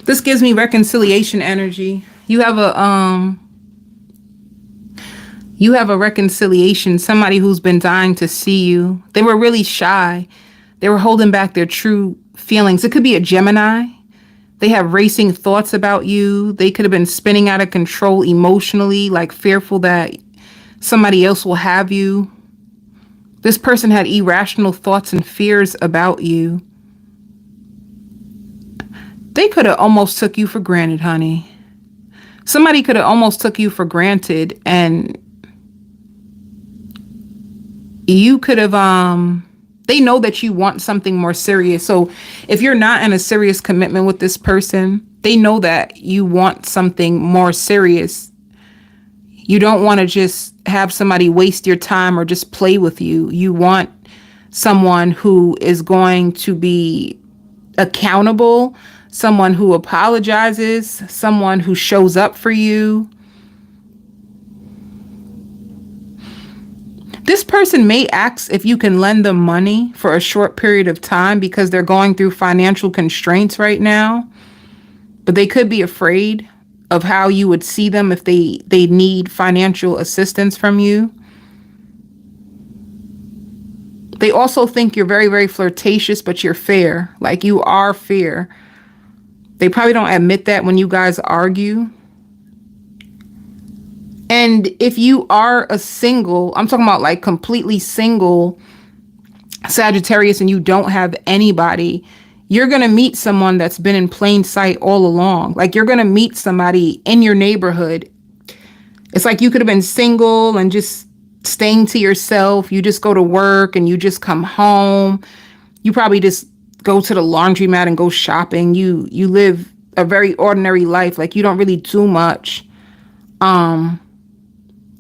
Speaker 1: This gives me reconciliation energy. You have a reconciliation, somebody who's been dying to see you. They were really shy. They were holding back their true feelings. It could be a Gemini. They have racing thoughts about you. They could have been spinning out of control emotionally, like fearful that somebody else will have you. This person had irrational thoughts and fears about you. They could have almost took you for granted, honey. Somebody could have almost took you for granted, and you could have, they know that you want something more serious. So if you're not in a serious commitment with this person, they know that you want something more serious. You don't want to just have somebody waste your time or just play with you. You want someone who is going to be accountable, someone who apologizes, someone who shows up for you. This person may ask if you can lend them money for a short period of time because they're going through financial constraints right now. But they could be afraid of how you would see them if they need financial assistance from you. They also think you're very, very flirtatious, but you're fair. Like, you are fair. They probably don't admit that when you guys argue. And if you are a single, I'm talking about like completely single Sagittarius, and you don't have anybody, you're going to meet someone that's been in plain sight all along. Like, you're going to meet somebody in your neighborhood. It's like you could have been single and just staying to yourself. You just go to work and you just come home. You probably just go to the laundromat and go shopping. You live a very ordinary life. Like, you don't really do much.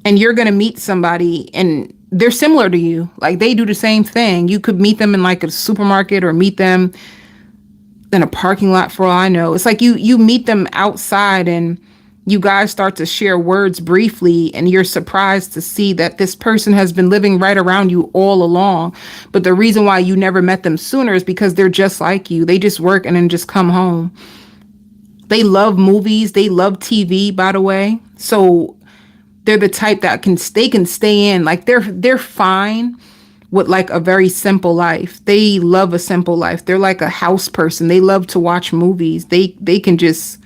Speaker 1: And you're going to meet somebody and they're similar to you. Like, they do the same thing. You could meet them in like a supermarket or meet them in a parking lot, for all I know. It's like you meet them outside and you guys start to share words briefly, and you're surprised to see that this person has been living right around you all along. But the reason why you never met them sooner is because they're just like you. They just work and then just come home. They love movies. They love TV, by the way. So they're the type that can stay in. Like, they're fine with like a very simple life. They love a simple life. They're like a house person. They love to watch movies. They can just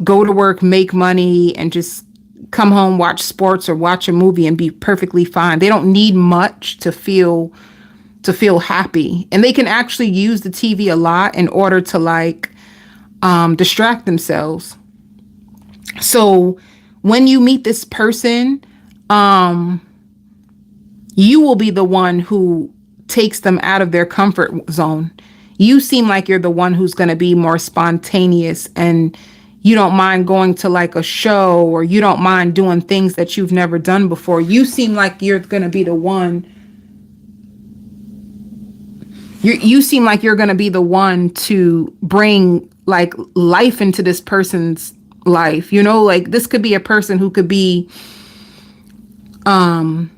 Speaker 1: go to work, make money, and just come home, watch sports or watch a movie and be perfectly fine. They don't need much to feel happy. And they can actually use the TV a lot in order to like distract themselves. So when you meet this person, you will be the one who takes them out of their comfort zone. You seem like you're the one who's going to be more spontaneous, and you don't mind going to like a show, or you don't mind doing things that you've never done before. You seem like you're going to be the one. You seem like you're going to be the one to bring like life into this person's life. You know, like, this could be a person who could be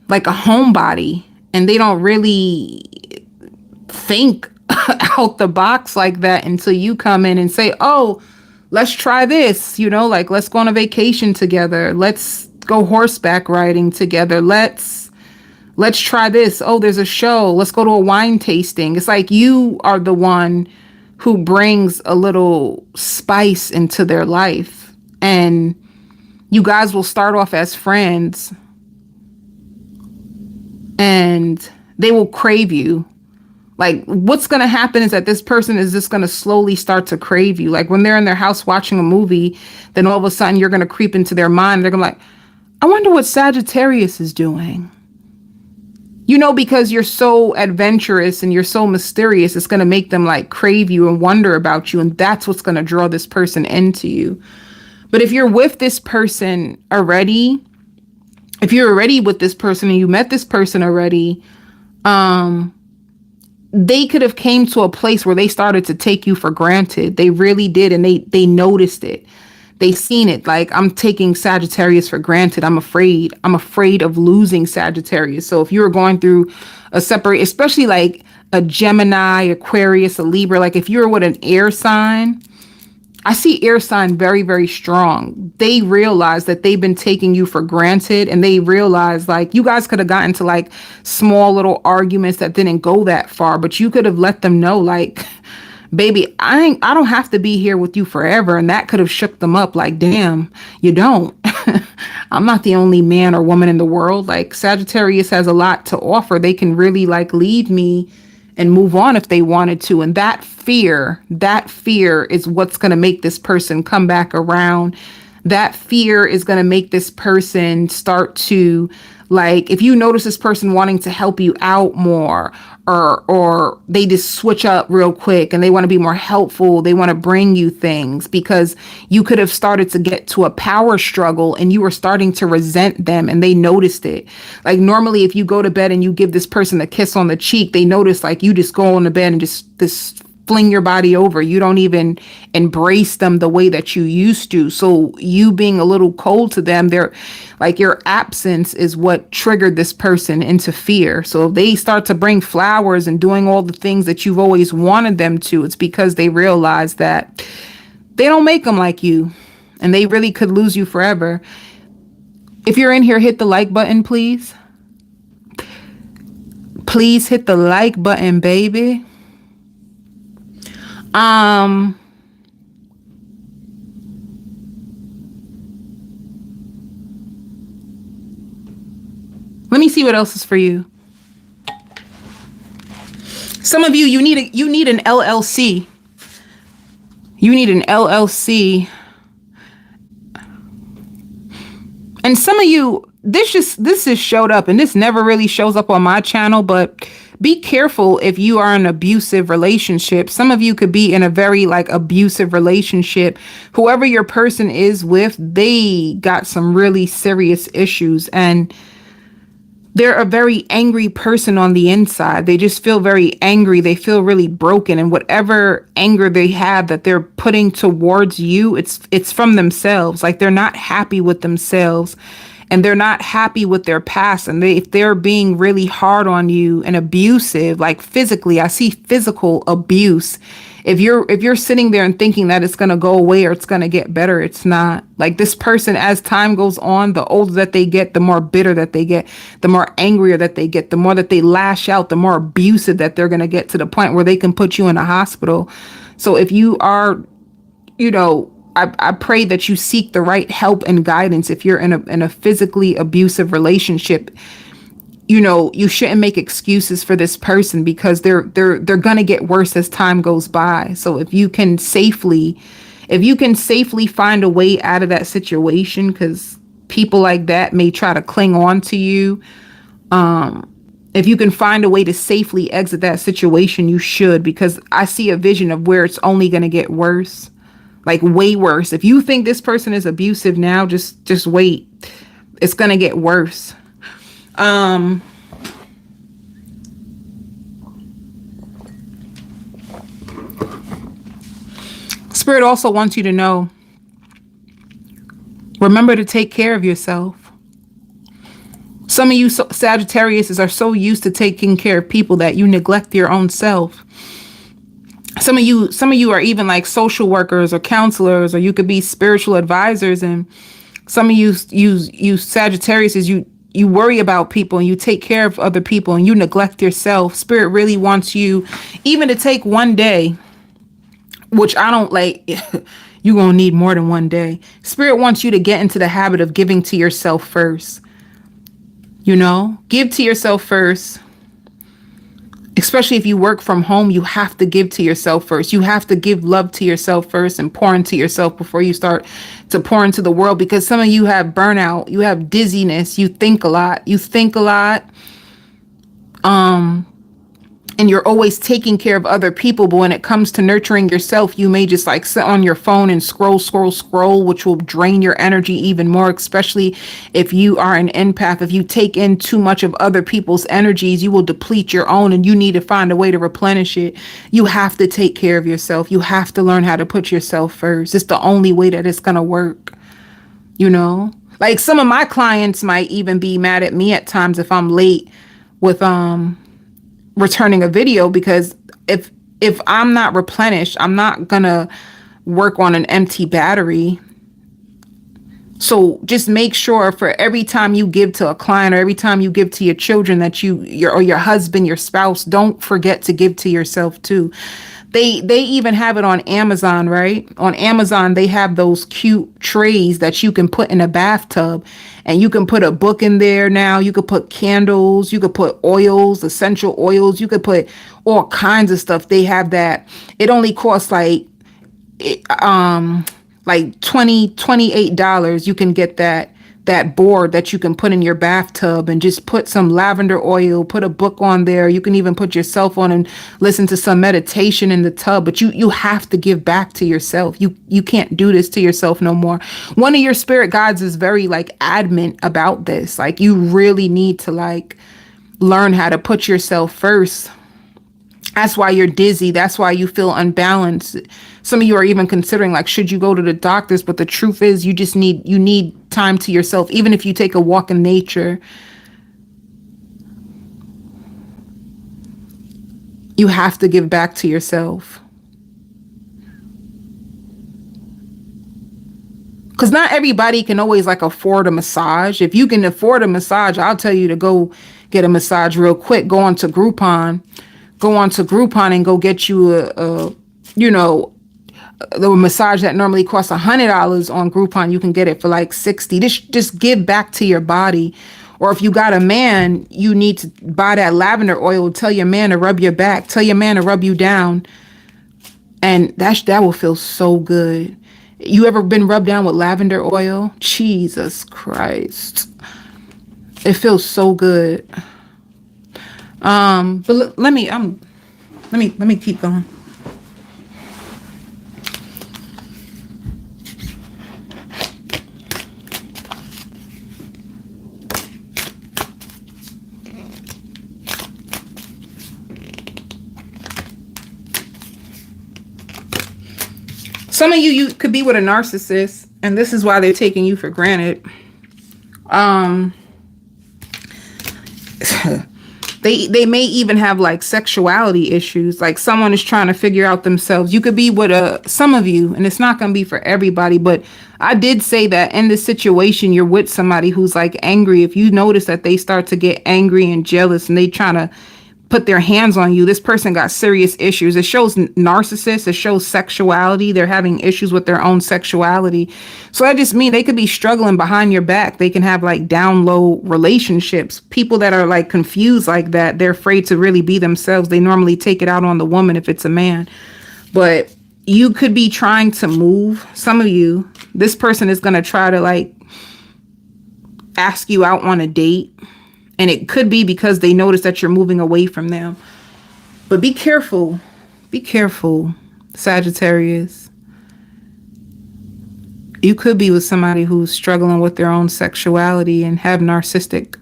Speaker 1: like a homebody, and they don't really think out the box like that until you come in and say, oh, let's try this, you know, like, let's go on a vacation together. Let's go horseback riding together. Let's Let's try this. Oh, there's a show. Let's go to a wine tasting. It's like you are the one who brings a little spice into their life. And you guys will start off as friends and they will crave you. Like, what's going to happen is that this person is just going to slowly start to crave you. Like when they're in their house watching a movie, then all of a sudden you're going to creep into their mind. They're going to be like, I wonder what Sagittarius is doing. You know, because you're so adventurous and you're so mysterious, it's going to make them like crave you and wonder about you. And that's what's going to draw this person into you. But if you're with this person already, if you're already with this person and you met this person already, they could have came to a place where they started to take you for granted. They really did. And they noticed it. They seen it. Like, I'm taking Sagittarius for granted. I'm afraid of losing Sagittarius. So if you were going through a separate, especially like a Gemini, Aquarius, a Libra, like if you were with an air sign, I see air sign very, very strong. They realize that they've been taking you for granted, and they realize like you guys could have gotten to like small little arguments that didn't go that far, but you could have let them know like, baby, I don't have to be here with you forever. And that could have shook them up like, damn, you don't. I'm not the only man or woman in the world. Like Sagittarius has a lot to offer. They can really like leave me and move on if they wanted to. And that fear is what's going to make this person come back around. That fear is going to make this person start to, like, if you notice this person wanting to help you out more, or they just switch up real quick and they want to be more helpful, they want to bring you things, because you could have started to get to a power struggle and you were starting to resent them and they noticed it. Like normally if you go to bed and you give this person a kiss on the cheek, they notice like you just go on the bed and just fling your body over. You don't even embrace them the way that you used to. So you being a little cold to them, they're like, your absence is what triggered this person into fear. So if they start to bring flowers and doing all the things that you've always wanted them to, it's because they realize that they don't make them like you and they really could lose you forever. If you're in here, hit the like button, please. Please hit the like button, baby. Let me see what else is for you. Some of you, you need an LLC. You need an LLC. And some of you, this just showed up, and this never really shows up on my channel, but be careful if you are in an abusive relationship. Some of you could be in a very like abusive relationship. Whoever your person is with, they got some really serious issues, and they're a very angry person on the inside. They just feel very angry. They feel really broken, and whatever anger they have that they're putting towards you, it's from themselves. Like they're not happy with themselves. And they're not happy with their past. And if they're being really hard on you and abusive, like physically, I see physical abuse. If you're sitting there and thinking that it's going to go away or it's going to get better, it's not. Like this person, as time goes on, the older that they get, the more bitter that they get, the more angrier that they get, the more that they lash out, the more abusive that they're going to get, to the point where they can put you in a hospital. So if you are, I pray that you seek the right help and guidance. If you're in a physically abusive relationship, you shouldn't make excuses for this person, because they're going to get worse as time goes by. So if you can safely find a way out of that situation, because people like that may try to cling on to you. If you can find a way to safely exit that situation, you should, because I see a vision of where it's only going to get worse. Like way worse. If you think this person is abusive now, just wait. It's going to get worse. Spirit also wants you to know, remember to take care of yourself. Some of you Sagittarius are so used to taking care of people that you neglect your own self. Some of you are even like social workers or counselors, or you could be spiritual advisors. And some of you Sagittarius, you you worry about people and you take care of other people and you neglect yourself, Spirit really wants you even to take one day, which I don't like. You're going to need more than one day. Spirit wants you to get into the habit of giving to yourself first. You know, give to yourself first. Especially if you work from home, you have to give to yourself first. You have to give love to yourself first and pour into yourself before you start to pour into the world. Because some of you have burnout, you have dizziness, you think a lot. And you're always taking care of other people. But when it comes to nurturing yourself, you may just like sit on your phone and scroll, which will drain your energy even more, especially if you are an empath. If you take in too much of other people's energies, you will deplete your own, and you need to find a way to replenish it. You have to take care of yourself. You have to learn how to put yourself first. It's the only way that it's going to work. You know, like some of my clients might even be mad at me at times if I'm late with, returning a video, because if I'm not replenished, I'm not gonna work on an empty battery. So just make sure for every time you give to a client or every time you give to your children that your husband, your spouse, don't forget to give to yourself too. They even have it on Amazon, right? On Amazon, they have those cute trays that you can put in a bathtub, and you can put a book in there now. You could put candles, you could put oils, essential oils, you could put all kinds of stuff. They have that. It only costs like $28. You can get that board that you can put in your bathtub and just put some lavender oil, put a book on there. You can even put your cell phone and listen to some meditation in the tub, but you have to give back to yourself. You can't do this to yourself no more. One of your spirit guides is very like adamant about this. Like you really need to like learn how to put yourself first. That's why you're dizzy. That's why you feel unbalanced. Some of you are even considering like, should you go to the doctors? But the truth is you need time to yourself. Even if you take a walk in nature, you have to give back to yourself. Because not everybody can always like afford a massage. If you can afford a massage, I'll tell you to go get a massage real quick. Go on to Groupon and go get you the massage that normally costs $100 on Groupon. You can get it for like $60. Just give back to your body. Or if you got a man, you need to buy that lavender oil. Tell your man to rub your back. Tell your man to rub you down. And that will feel so good. You ever been rubbed down with lavender oil? Jesus Christ. It feels so good. But let me keep going. Some of you could be with a narcissist, and this is why they're taking you for granted. They may even have like sexuality issues. Like someone is trying to figure out themselves. You could be with some of you, and it's not going to be for everybody, but I did say that in this situation, you're with somebody who's like angry. If you notice that they start to get angry and jealous and they trying to put their hands on you, this person got serious issues. It shows narcissists, it shows sexuality. They're having issues with their own sexuality. So I just mean they could be struggling behind your back. They can have like down low relationships. People that are like confused like that, they're afraid to really be themselves. They normally take it out on the woman if it's a man. But you could be trying to move. Some of you, this person is going to try to like ask you out on a date. And it could be because they notice that you're moving away from them. But be careful. Be careful, Sagittarius. You could be with somebody who's struggling with their own sexuality and have narcissistic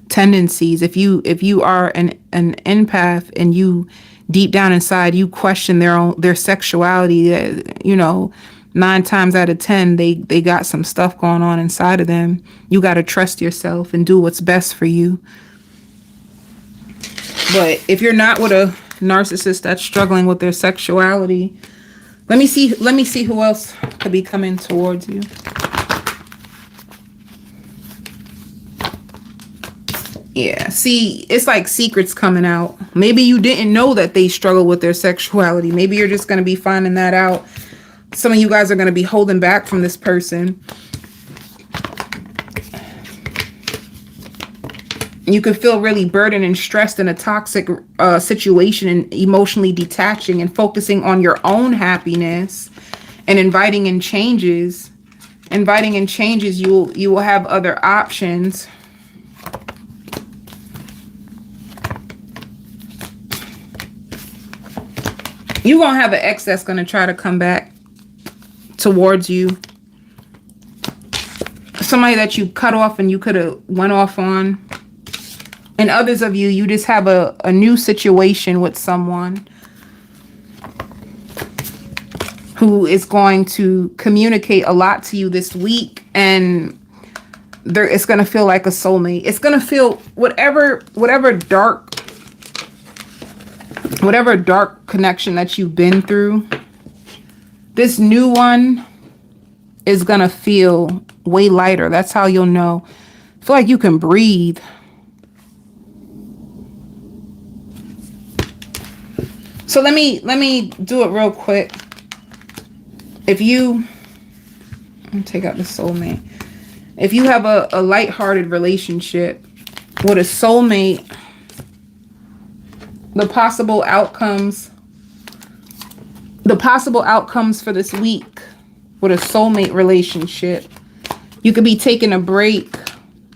Speaker 1: tendencies. If you are an empath and you deep down inside you question their sexuality, 9 times out of 10, they got some stuff going on inside of them. You got to trust yourself and do what's best for you. But if you're not with a narcissist that's struggling with their sexuality, let me see who else could be coming towards you. Yeah, see, it's like secrets coming out. Maybe you didn't know that they struggle with their sexuality. Maybe you're just going to be finding that out. Some of you guys are going to be holding back from this person. You could feel really burdened and stressed in a toxic situation and emotionally detaching and focusing on your own happiness and inviting in changes. Inviting in changes, you will have other options. You're going to have an ex that's going to try to come back towards you. Somebody that you cut off and you could have went off on. And others of you, you just have a new situation with someone who is going to communicate a lot to you this week. And it's going to feel like a soulmate. It's going to feel whatever dark connection that you've been through, this new one is going to feel way lighter. That's how you'll know. Feel like you can breathe. So let me do it real quick. Let me take out the soulmate. If you have a lighthearted relationship with a soulmate, the possible outcomes for this week with a soulmate relationship, you could be taking a break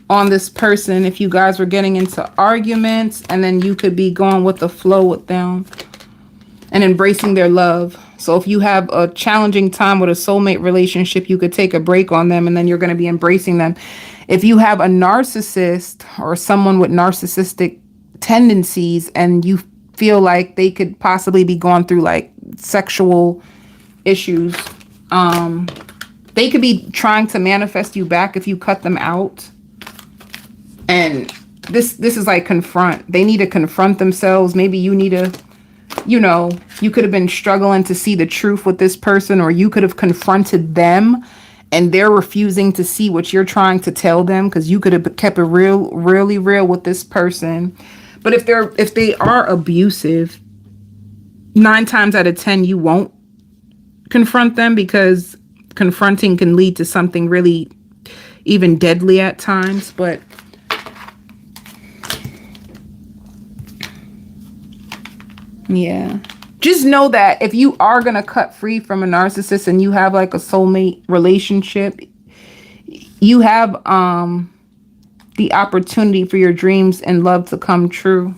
Speaker 1: on this person if you guys were getting into arguments, and then you could be going with the flow with them and embracing their love. So if you have a challenging time with a soulmate relationship, you could take a break on them and then you're going to be embracing them. If you have a narcissist or someone with narcissistic tendencies and you feel like they could possibly be going through like sexual issues, they could be trying to manifest you back if you cut them out. And this is like confront. They need to confront themselves. Maybe you need to, you could have been struggling to see the truth with this person, or you could have confronted them and they're refusing to see what you're trying to tell them because you could have kept it really real with this person. But if they are abusive, 9 times out of 10, you won't confront them because confronting can lead to something really even deadly at times. But yeah, just know that if you are going to cut free from a narcissist and you have like a soulmate relationship, you have the opportunity for your dreams and love to come true.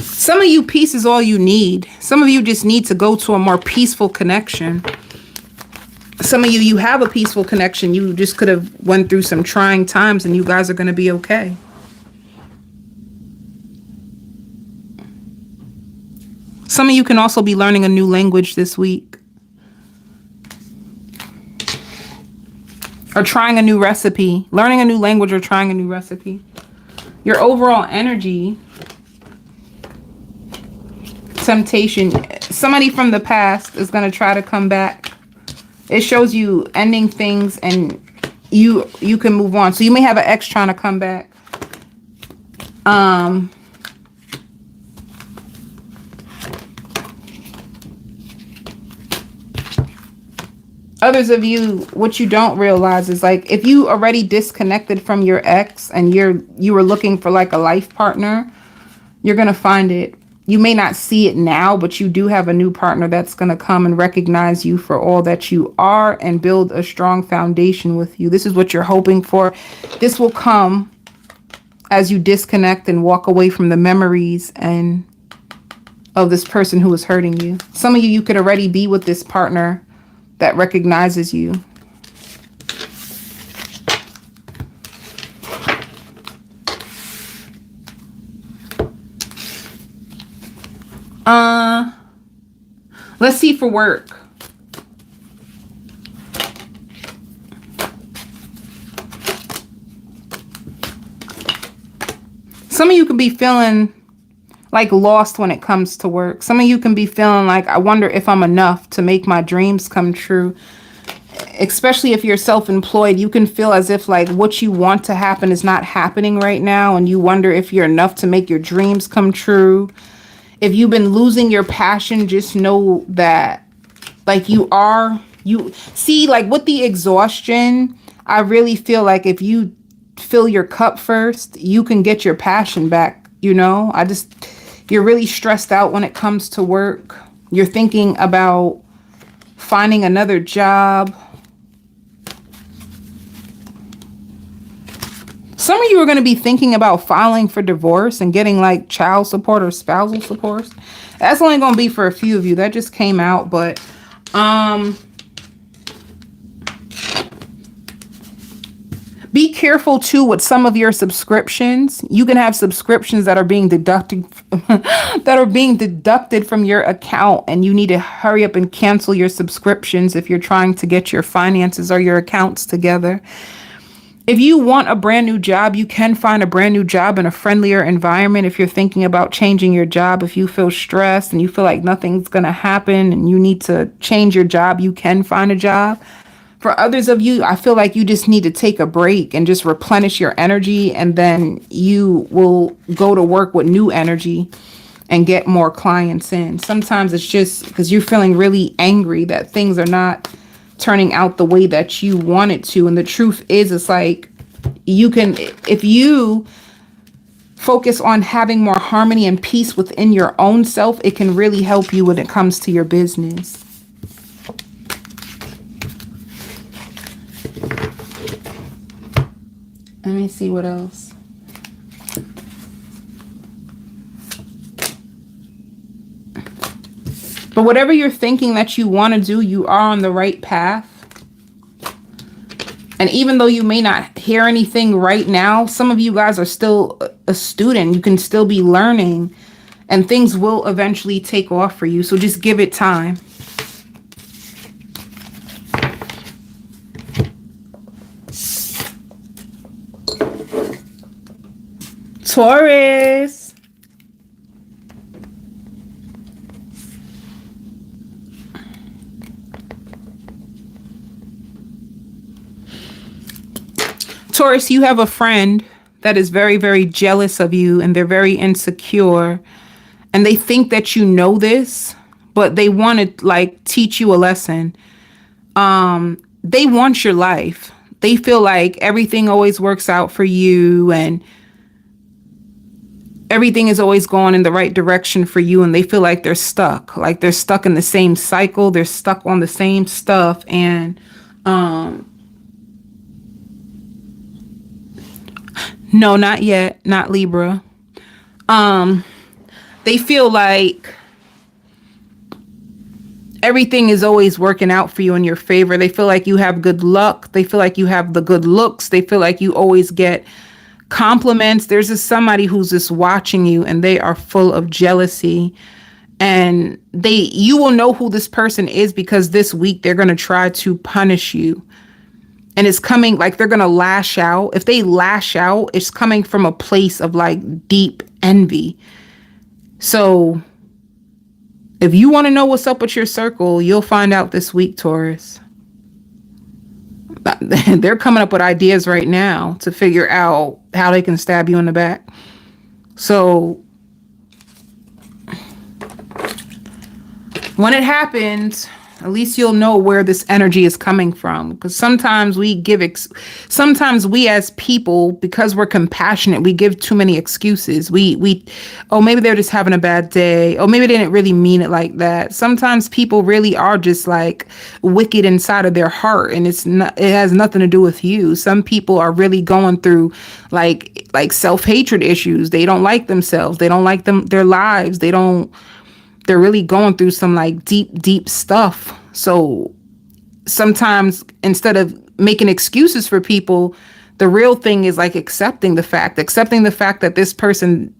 Speaker 1: Some of you, peace is all you need. Some of you just need to go to a more peaceful connection. Some of you have a peaceful connection. You just could have went through some trying times and you guys are going to be okay. Some of you can also be learning a new language this week. Or trying a new recipe. Learning a new language or trying a new recipe. Your overall energy, temptation, somebody from the past is going to try to come back. It shows you ending things and you can move on. So you may have an ex trying to come back. Others of you, what you don't realize is like if you already disconnected from your ex and you were looking for like a life partner, you're going to find it. You may not see it now, but you do have a new partner that's going to come and recognize you for all that you are and build a strong foundation with you. This is what you're hoping for. This will come as you disconnect and walk away from the memories and of this person who is hurting you. Some of you could already be with this partner that recognizes you. Let's see for work. Some of you could be feeling like lost when it comes to work. Some of you can be feeling like, I wonder if I'm enough to make my dreams come true. Especially if you're self-employed, you can feel as if like what you want to happen is not happening right now, and you wonder if you're enough to make your dreams come true. If you've been losing your passion, just know that like you see, like with the exhaustion, I really feel like if you fill your cup first, you can get your passion back. You're really stressed out when it comes to work. You're thinking about finding another job. Some of you are going to be thinking about filing for divorce and getting like child support or spousal support. That's only going to be for a few of you. That just came out, but be careful too with some of your subscriptions. You can have subscriptions that are being deducted from your account, and you need to hurry up and cancel your subscriptions if you're trying to get your finances or your accounts together. If you want a brand new job, you can find a brand new job in a friendlier environment. If you're thinking about changing your job, if you feel stressed and you feel like nothing's going to happen and you need to change your job, you can find a job. For others of you, I feel like you just need to take a break and just replenish your energy, and then you will go to work with new energy and get more clients in. Sometimes it's just because you're feeling really angry that things are not turning out the way that you want it to. And the truth is, it's like if you focus on having more harmony and peace within your own self, it can really help you when it comes to your business. Let me see what else. But whatever you're thinking that you want to do, you are on the right path. And even though you may not hear anything right now, some of you guys are still a student. You can still be learning, and things will eventually take off for you. So just give it time. Taurus. Taurus, you have a friend that is very, very jealous of you, and they're very insecure, and they think that you know this, but they want to like teach you a lesson. They want your life. They feel like everything always works out for you, and everything is always going in the right direction for you, and they feel like they're stuck in the same cycle. They're stuck on the same stuff, and no, not yet. Not Libra. They feel like everything is always working out for you in your favor. They feel like you have good luck. They feel like you have the good looks. They feel like you always get compliments. There's just somebody who's just watching you, and they are full of jealousy. And you will know who this person is, because this week they're going to try to punish you. And it's coming like they're going to lash out. If they lash out, it's coming from a place of like deep envy. So if you want to know what's up with your circle, you'll find out this week, Taurus. They're coming up with ideas right now to figure out how they can stab you in the back. So when it happens, at least you'll know where this energy is coming from. Because sometimes sometimes we as people, because we're compassionate, we give too many excuses. Oh, maybe they're just having a bad day. Oh, maybe they didn't really mean it like that. Sometimes people really are just like wicked inside of their heart, and it has nothing to do with you. Some people are really going through like self-hatred issues. They don't like themselves. They don't like their lives. They're really going through some like deep stuff. So sometimes instead of making excuses for people, the real thing is like accepting the fact that this person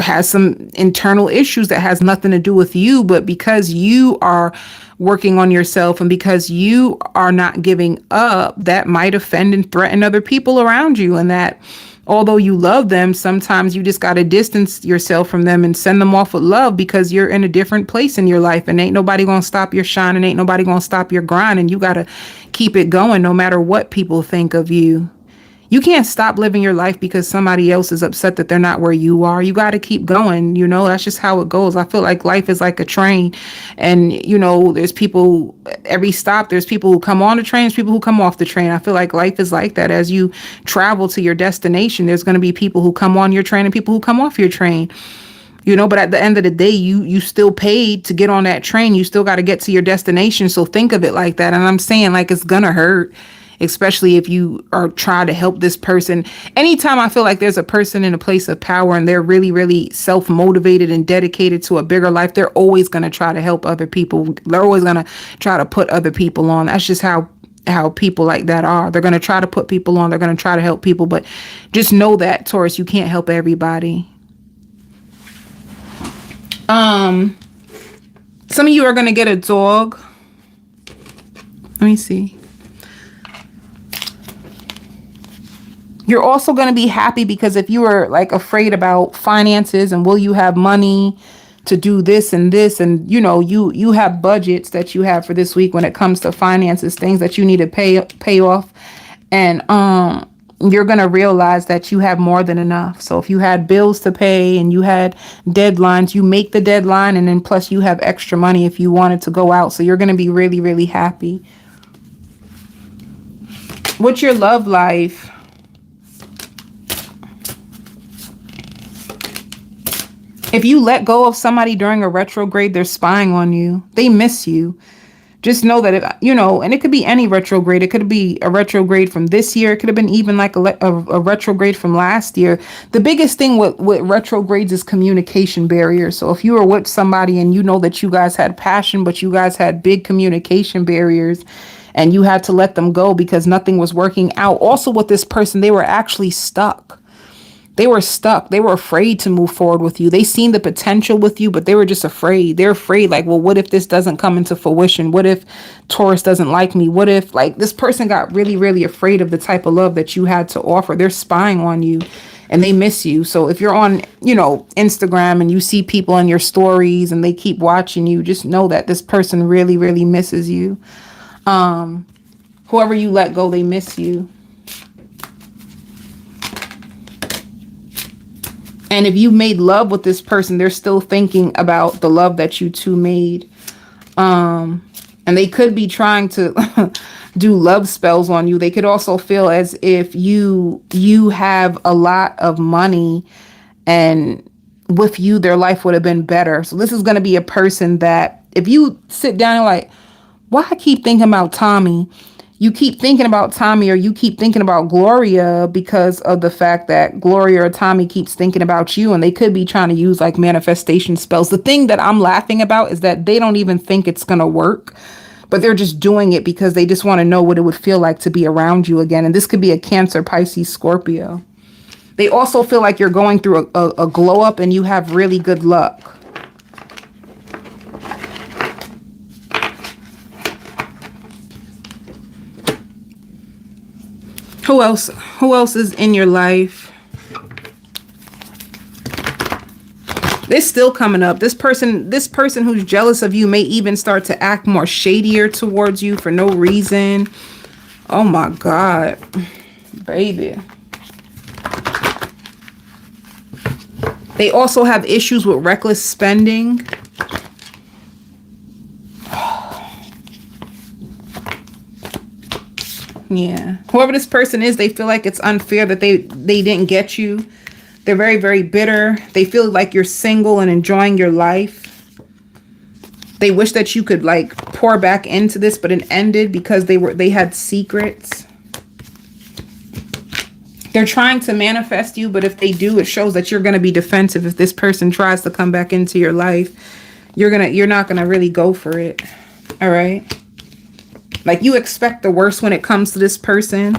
Speaker 1: has some internal issues that has nothing to do with you. But because you are working on yourself, and because you are not giving up, that might offend and threaten other people around you. And that Although you love them, sometimes you just got to distance yourself from them and send them off with love, because you're in a different place in your life, and ain't nobody going to stop your shine, and ain't nobody going to stop your grind. And you got to keep it going no matter what people think of you. You can't stop living your life because somebody else is upset that they're not where you are. You got to keep going. That's just how it goes. I feel like life is like a train, and there's people every stop. There's people who come on the train, there's people who come off the train. I feel like life is like that. As you travel to your destination, there's going to be people who come on your train and people who come off your train. But at the end of the day, you still paid to get on that train. You still got to get to your destination. So think of it like that. And I'm saying, like, it's gonna hurt, especially if you are trying to help this person. Anytime I feel like there's a person in a place of power and they're really, really self-motivated and dedicated to a bigger life, they're always going to try to help other people. They're always going to try to put other people on. That's just how people like that are. They're going to try to put people on. They're going to try to help people. But just know that, Taurus, you can't help everybody. Some of you are going to get a dog. Let me see. You're also going to be happy because if you were like afraid about finances and will you have money to do this and this, and you have budgets that you have for this week when it comes to finances, things that you need to pay off, and you're going to realize that you have more than enough. So if you had bills to pay and you had deadlines, you make the deadline, and then plus you have extra money if you wanted to go out. So you're going to be really, really happy. What's your love life? If you let go of somebody during a retrograde, they're spying on you. They miss you. Just know that, and it could be any retrograde. It could be a retrograde from this year. It could have been even like a retrograde from last year. The biggest thing with retrogrades is communication barriers. So if you were with somebody and you know that you guys had passion, but you guys had big communication barriers and you had to let them go because nothing was working out. Also with this person, they were actually stuck. They were stuck. They were afraid to move forward with you. They seen the potential with you, but they were just afraid. They're afraid, like, well, what if this doesn't come into fruition? What if Taurus doesn't like me? What if, like, this person got really, really afraid of the type of love that you had to offer? They're spying on you and they miss you. So if you're on, Instagram and you see people in your stories and they keep watching you, just know that this person really, really misses you. Whoever you let go, they miss you. And if you made love with this person, they're still thinking about the love that you two made. And they could be trying to do love spells on you. They could also feel as if you have a lot of money and with you, their life would have been better. So this is going to be a person that if you sit down and like, why I keep thinking about Tommy? You keep thinking about Tommy, or you keep thinking about Gloria because of the fact that Gloria or Tommy keeps thinking about you, and they could be trying to use like manifestation spells. The thing that I'm laughing about is that they don't even think it's going to work, but they're just doing it because they just want to know what it would feel like to be around you again. And this could be a Cancer, Pisces, Scorpio. They also feel like you're going through a glow up and you have really good luck. Who else is in your life? It's still coming up. This person who's jealous of you may even start to act more shadier towards you for no reason. Oh my God, baby. They also have issues with reckless spending. Yeah. Whoever this person is, they feel like it's unfair that they didn't get you. They're very, very bitter. They feel like you're single and enjoying your life. They wish that you could like pour back into this, but it ended because they had secrets. They're trying to manifest you, but if they do, it shows that you're going to be defensive. If this person tries to come back into your life, you're not going to really go for it. All right? Like, you expect the worst when it comes to this person.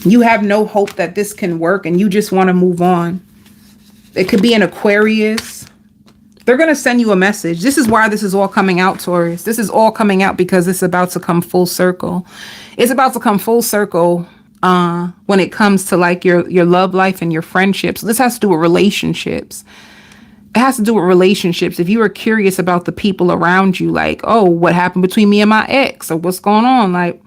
Speaker 1: You have no hope that this can work and you just want to move on. It could be an Aquarius. They're going to send you a message. This is why this is all coming out, Taurus. This is all coming out because it's about to come full circle. It's about to come full circle. when it comes to like your love life and your friendships. This has to do with relationships. It has to do with relationships. If you are curious about the people around you, like, oh, what happened between me and my ex, or what's going on, like,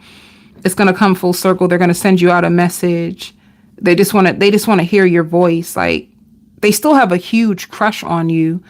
Speaker 1: it's going to come full circle. They're going to send you out a message. They just want to hear your voice. Like, they still have a huge crush on you.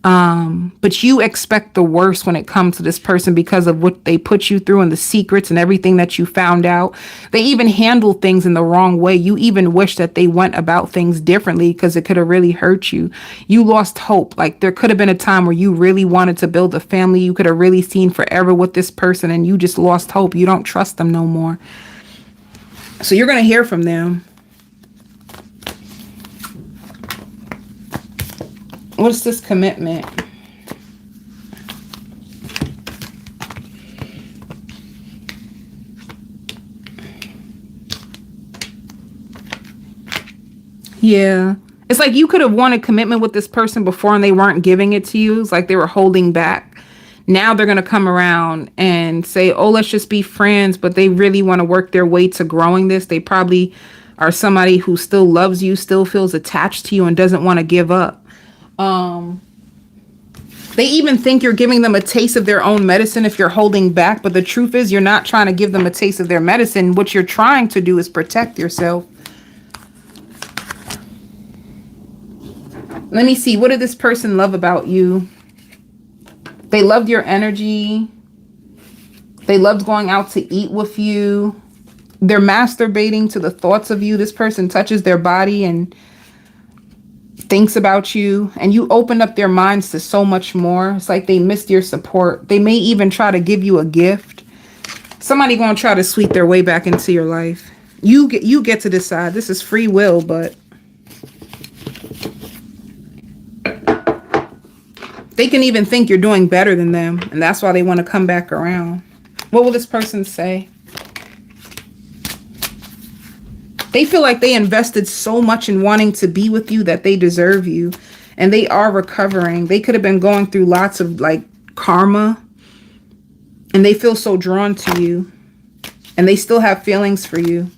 Speaker 1: But you expect the worst when it comes to this person because of what they put you through and the secrets and everything that you found out. They even handle things in the wrong way. You even wish that they went about things differently because it could have really hurt you. You lost hope. Like, there could have been a time where you really wanted to build a family. You could have really seen forever with this person, and you just lost hope. You don't trust them no more. So you're going to hear from them. What's this commitment? Yeah. It's like you could have wanted commitment with this person before and they weren't giving it to you. It's like they were holding back. Now they're going to come around and say, oh, let's just be friends. But they really want to work their way to growing this. They probably are somebody who still loves you, still feels attached to you, and doesn't want to give up. They even think you're giving them a taste of their own medicine if you're holding back. But the truth is, you're not trying to give them a taste of their medicine. What you're trying to do is protect yourself. Let me see. What did this person love about you? They loved your energy. They loved going out to eat with you. They're masturbating to the thoughts of you. This person touches their body and thinks about you, and you opened up their minds to so much more. It's like they missed your support. They may even try to give you a gift. Somebody gonna try to sweep their way back into your life. You get to decide. This is free will, but they can even think you're doing better than them, and that's why they want to come back around. What will this person say? They feel like they invested so much in wanting to be with you that they deserve you. And they are recovering. They could have been going through lots of like karma. And they feel so drawn to you. And they still have feelings for you.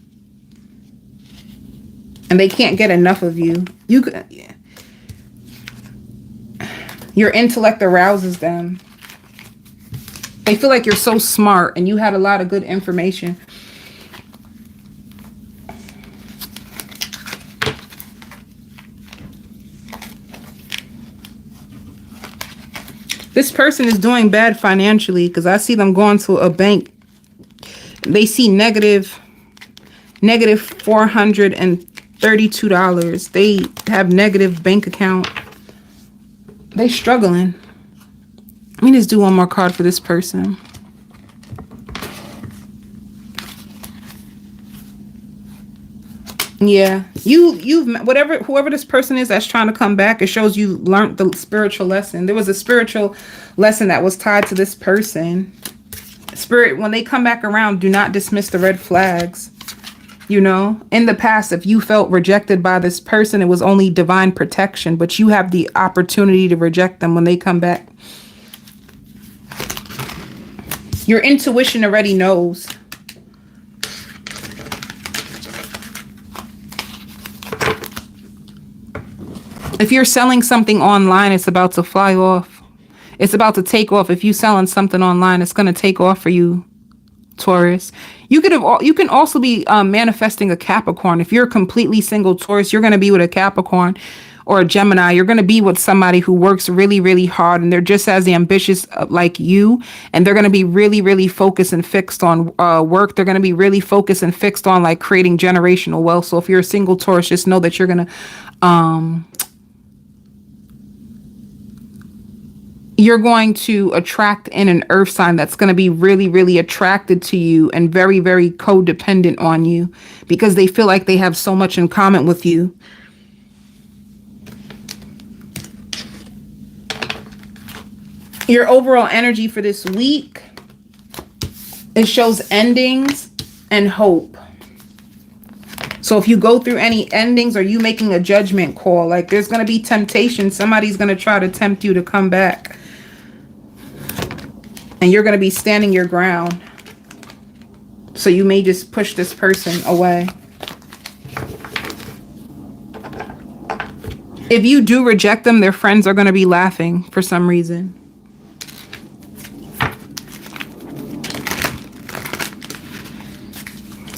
Speaker 1: And they can't get enough of you. Your intellect arouses them. They feel like you're so smart and you had a lot of good information. This person is doing bad financially because I see them going to a bank. They see negative $432. They have negative bank account. They struggling. Let me just do one more card for this person. Yeah, whoever this person is that's trying to come back, it shows you learned the spiritual lesson. There was a spiritual lesson that was tied to this person. Spirit, when they come back around, do not dismiss the red flags. You know, in the past, if you felt rejected by this person, it was only divine protection, but you have the opportunity to reject them when they come back. Your intuition already knows. If you're selling something online, it's about to fly off. It's about to take off. If you're selling something online, it's going to take off for you, Taurus. You can also be manifesting a Capricorn. If you're completely single, Taurus, you're going to be with a Capricorn or a Gemini. You're going to be with somebody who works really, really hard, and they're just as ambitious like you. And they're going to be really, really focused and fixed on work. They're going to be really focused and fixed on like creating generational wealth. So if you're a single Taurus, just know that you're going to attract in an earth sign that's going to be really, really attracted to you and very, very codependent on you because they feel like they have so much in common with you. Your overall energy for this week, it shows endings and hope. So if you go through any endings or you making a judgment call, like there's going to be temptation. Somebody's going to try to tempt you to come back. And you're going to be standing your ground. So you may just push this person away. If you do reject them, their friends are going to be laughing for some reason.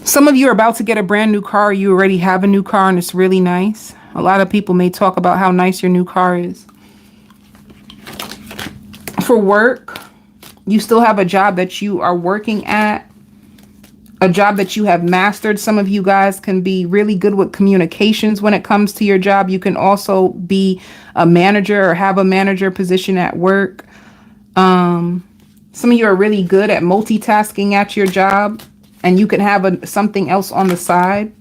Speaker 1: Some of you are about to get a brand new car. You already have a new car and it's really nice. A lot of people may talk about how nice your new car is. For work, you still have a job that you are working at, a job that you have mastered. Some of you guys can be really good with communications when it comes to your job. You can also be a manager or have a manager position at work. Some of you are really good at multitasking at your job, and you can have something else on the side.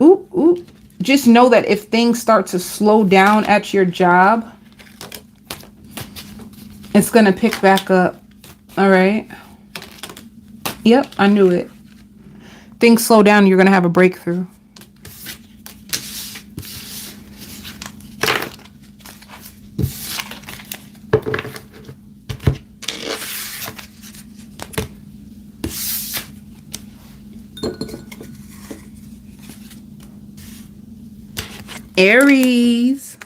Speaker 1: Ooh, ooh. Just know that if things start to slow down at your job, it's going to pick back up. All right. Yep, I knew it. Things slow down, you're going to have a breakthrough. Aries.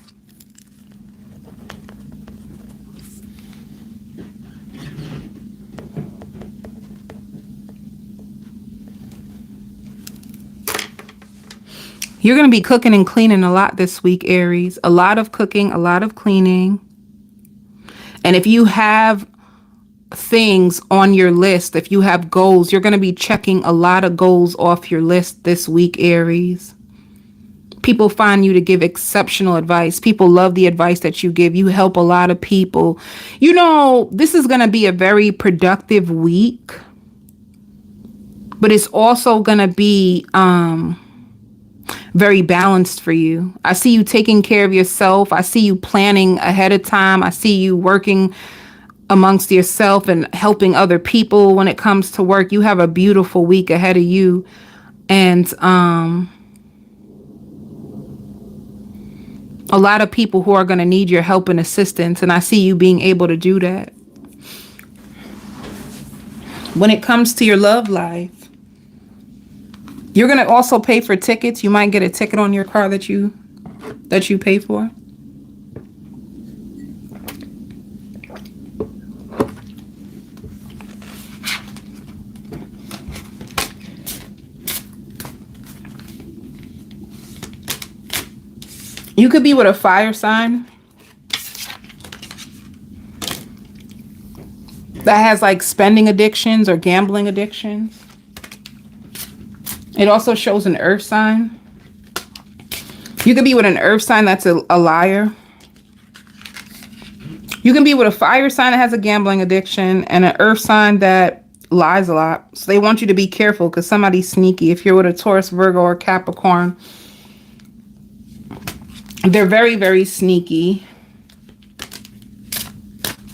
Speaker 1: You're going to be cooking and cleaning a lot this week, Aries. A lot of cooking, a lot of cleaning. And if you have things on your list, if you have goals, you're going to be checking a lot of goals off your list this week, Aries. People find you to give exceptional advice. People love the advice that you give. You help a lot of people. You know, this is going to be a very productive week. But it's also going to be very balanced for you. I see you taking care of yourself. I see you planning ahead of time. I see you working amongst yourself and helping other people when it comes to work. You have a beautiful week ahead of you. And a lot of people who are going to need your help and assistance. And I see you being able to do that. When it comes to your love life, you're going to also pay for tickets. You might get a ticket on your car that you pay for. You could be with a fire sign that has like spending addictions or gambling addictions. It also shows an earth sign. You could be with an earth sign that's a liar. You can be with a fire sign that has a gambling addiction and an earth sign that lies a lot. So they want you to be careful because somebody's sneaky. If you're with a Taurus, Virgo, or Capricorn, they're very, very sneaky.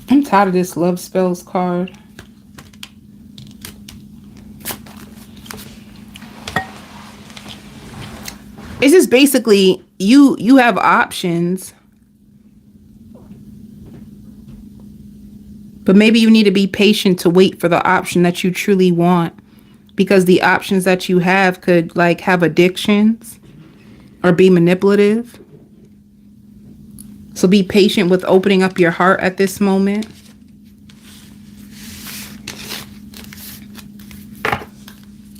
Speaker 1: I'm tired of this love spells card. It's just basically you have options. But maybe you need to be patient to wait for the option that you truly want. Because the options that you have could like have addictions or be manipulative. So be patient with opening up your heart at this moment.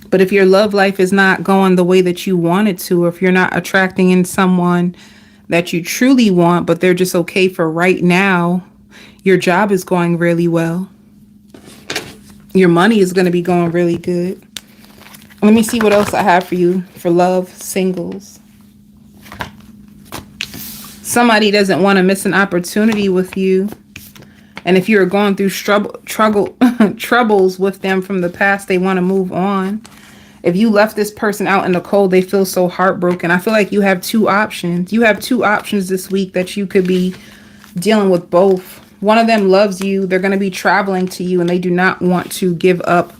Speaker 1: But if your love life is not going the way that you want it to, or if you're not attracting in someone that you truly want, but they're just okay for right now, your job is going really well. Your money is going to be going really good. Let me see what else I have for you for love, singles. Somebody doesn't want to miss an opportunity with you. And if you're going through troubles with them from the past, they want to move on. If you left this person out in the cold, they feel so heartbroken. I feel like you have two options. You have two options this week that you could be dealing with both. One of them loves you. They're going to be traveling to you and they do not want to give up.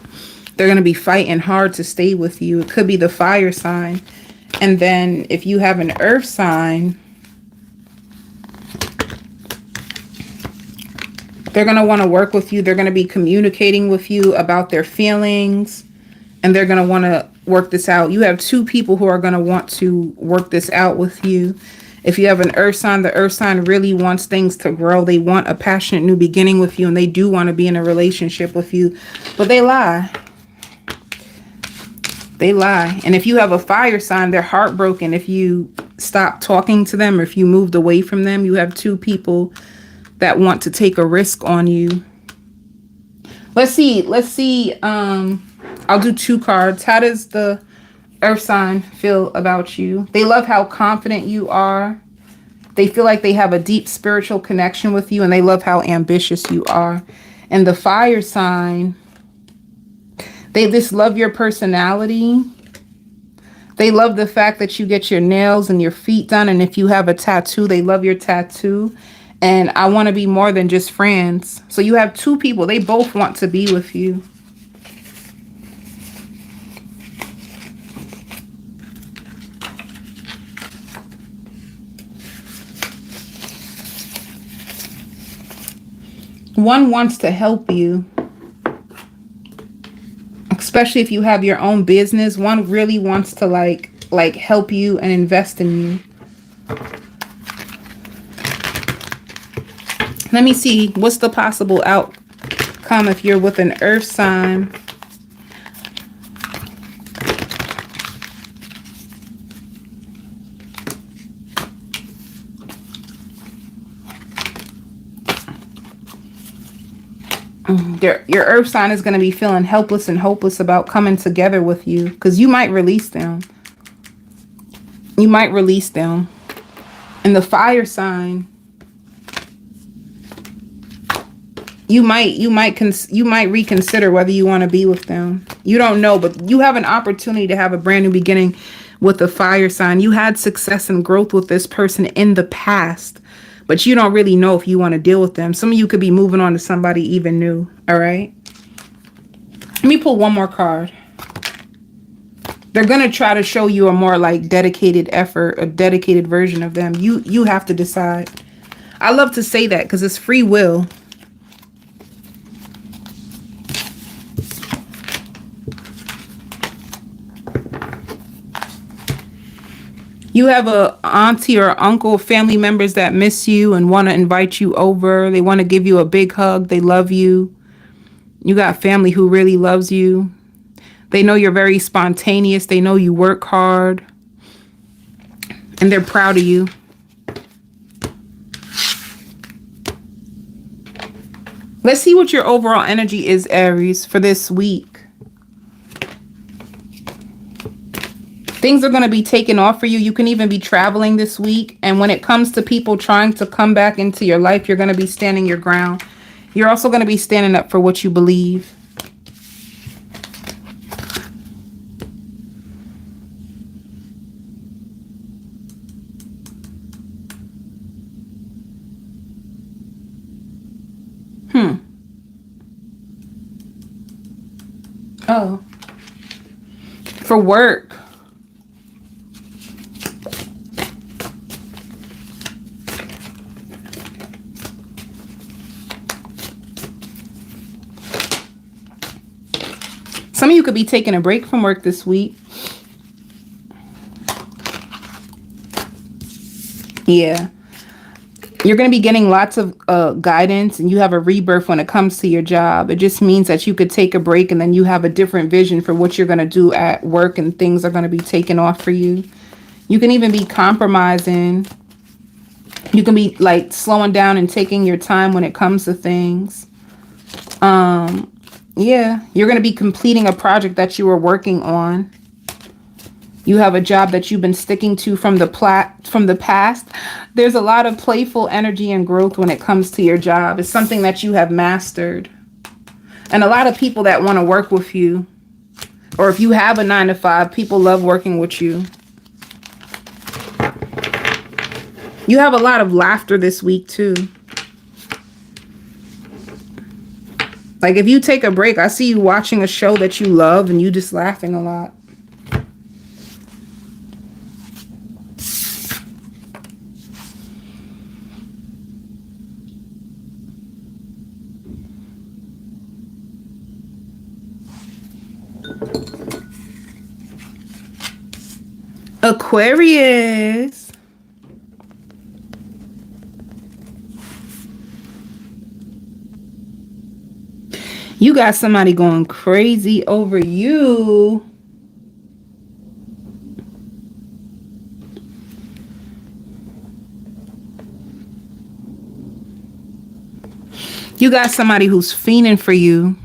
Speaker 1: They're going to be fighting hard to stay with you. It could be the fire sign. And then if you have an earth sign, they're going to want to work with you. They're going to be communicating with you about their feelings and they're going to want to work this out. You have two people who are going to want to work this out with you. If you have an earth sign, the earth sign really wants things to grow. They want a passionate new beginning with you, and they do want to be in a relationship with you, but they lie. They lie. And if you have a fire sign, they're heartbroken if you stop talking to them or if you moved away from them. You have two people that want to take a risk on you. Let's see. I'll do two cards. How does the earth sign feel about you? They love how confident you are. They feel like they have a deep spiritual connection with you, and they love how ambitious you are. And the fire sign, they just love your personality. They love the fact that you get your nails and your feet done. And if you have a tattoo, they love your tattoo. And I want to be more than just friends. So you have two people. They both want to be with you. One wants to help you. Especially if you have your own business, one really wants to like help you and invest in you. Let me see, what's the possible outcome if you're with an earth sign? Your earth sign is going to be feeling helpless and hopeless about coming together with you, because you might release them. You might release them. And the fire sign, you might reconsider whether you want to be with them. You don't know, but you have an opportunity to have a brand new beginning with the fire sign. You had success and growth with this person in the past, but you don't really know if you want to deal with them. Some of you could be moving on to somebody even new. All right. Let me pull one more card. They're going to try to show you a more like dedicated effort, a dedicated version of them. You have to decide. I love to say that because it's free will. You have a auntie or uncle, family members that miss you and want to invite you over. They want to give you a big hug. They love you. You got family who really loves you. They know you're very spontaneous. They know you work hard. And they're proud of you. Let's see what your overall energy is, Aries, for this week. Things are going to be taken off for you. You can even be traveling this week. And when it comes to people trying to come back into your life, you're going to be standing your ground. You're also going to be standing up for what you believe. Oh. For work. Some of you could be taking a break from work this week. Yeah. You're going to be getting lots of guidance, and you have a rebirth when it comes to your job. It just means that you could take a break and then you have a different vision for what you're going to do at work, and things are going to be taken off for you. You can even be compromising. You can be like slowing down and taking your time when it comes to things. Yeah, you're going to be completing a project that you were working on. You have a job that you've been sticking to from the past. There's a lot of playful energy and growth when it comes to your job. It's something that you have mastered. And a lot of people that want to work with you, or if you have a 9-to-5, people love working with you. You have a lot of laughter this week too. Like if you take a break, I see you watching a show that you love and you just laughing a lot. Aquarius. You got somebody going crazy over you. You got somebody who's fiending for you.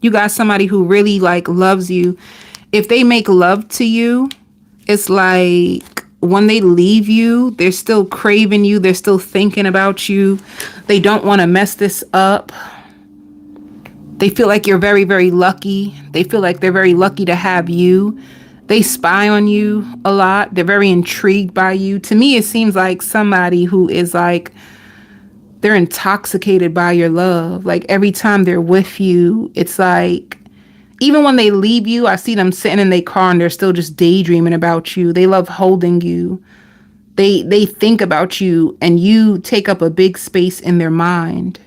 Speaker 1: You got somebody who really like loves you. If they make love to you, it's like when they leave you, they're still craving you. They're still thinking about you. They don't want to mess this up. They feel like you're very, very lucky. They feel like they're very lucky to have you. They spy on you a lot. They're very intrigued by you. To me, it seems like somebody who is like, they're intoxicated by your love. Like every time they're with you, it's like, even when they leave you, I see them sitting in their car and they're still just daydreaming about you. They love holding you. They think about you and you take up a big space in their mind.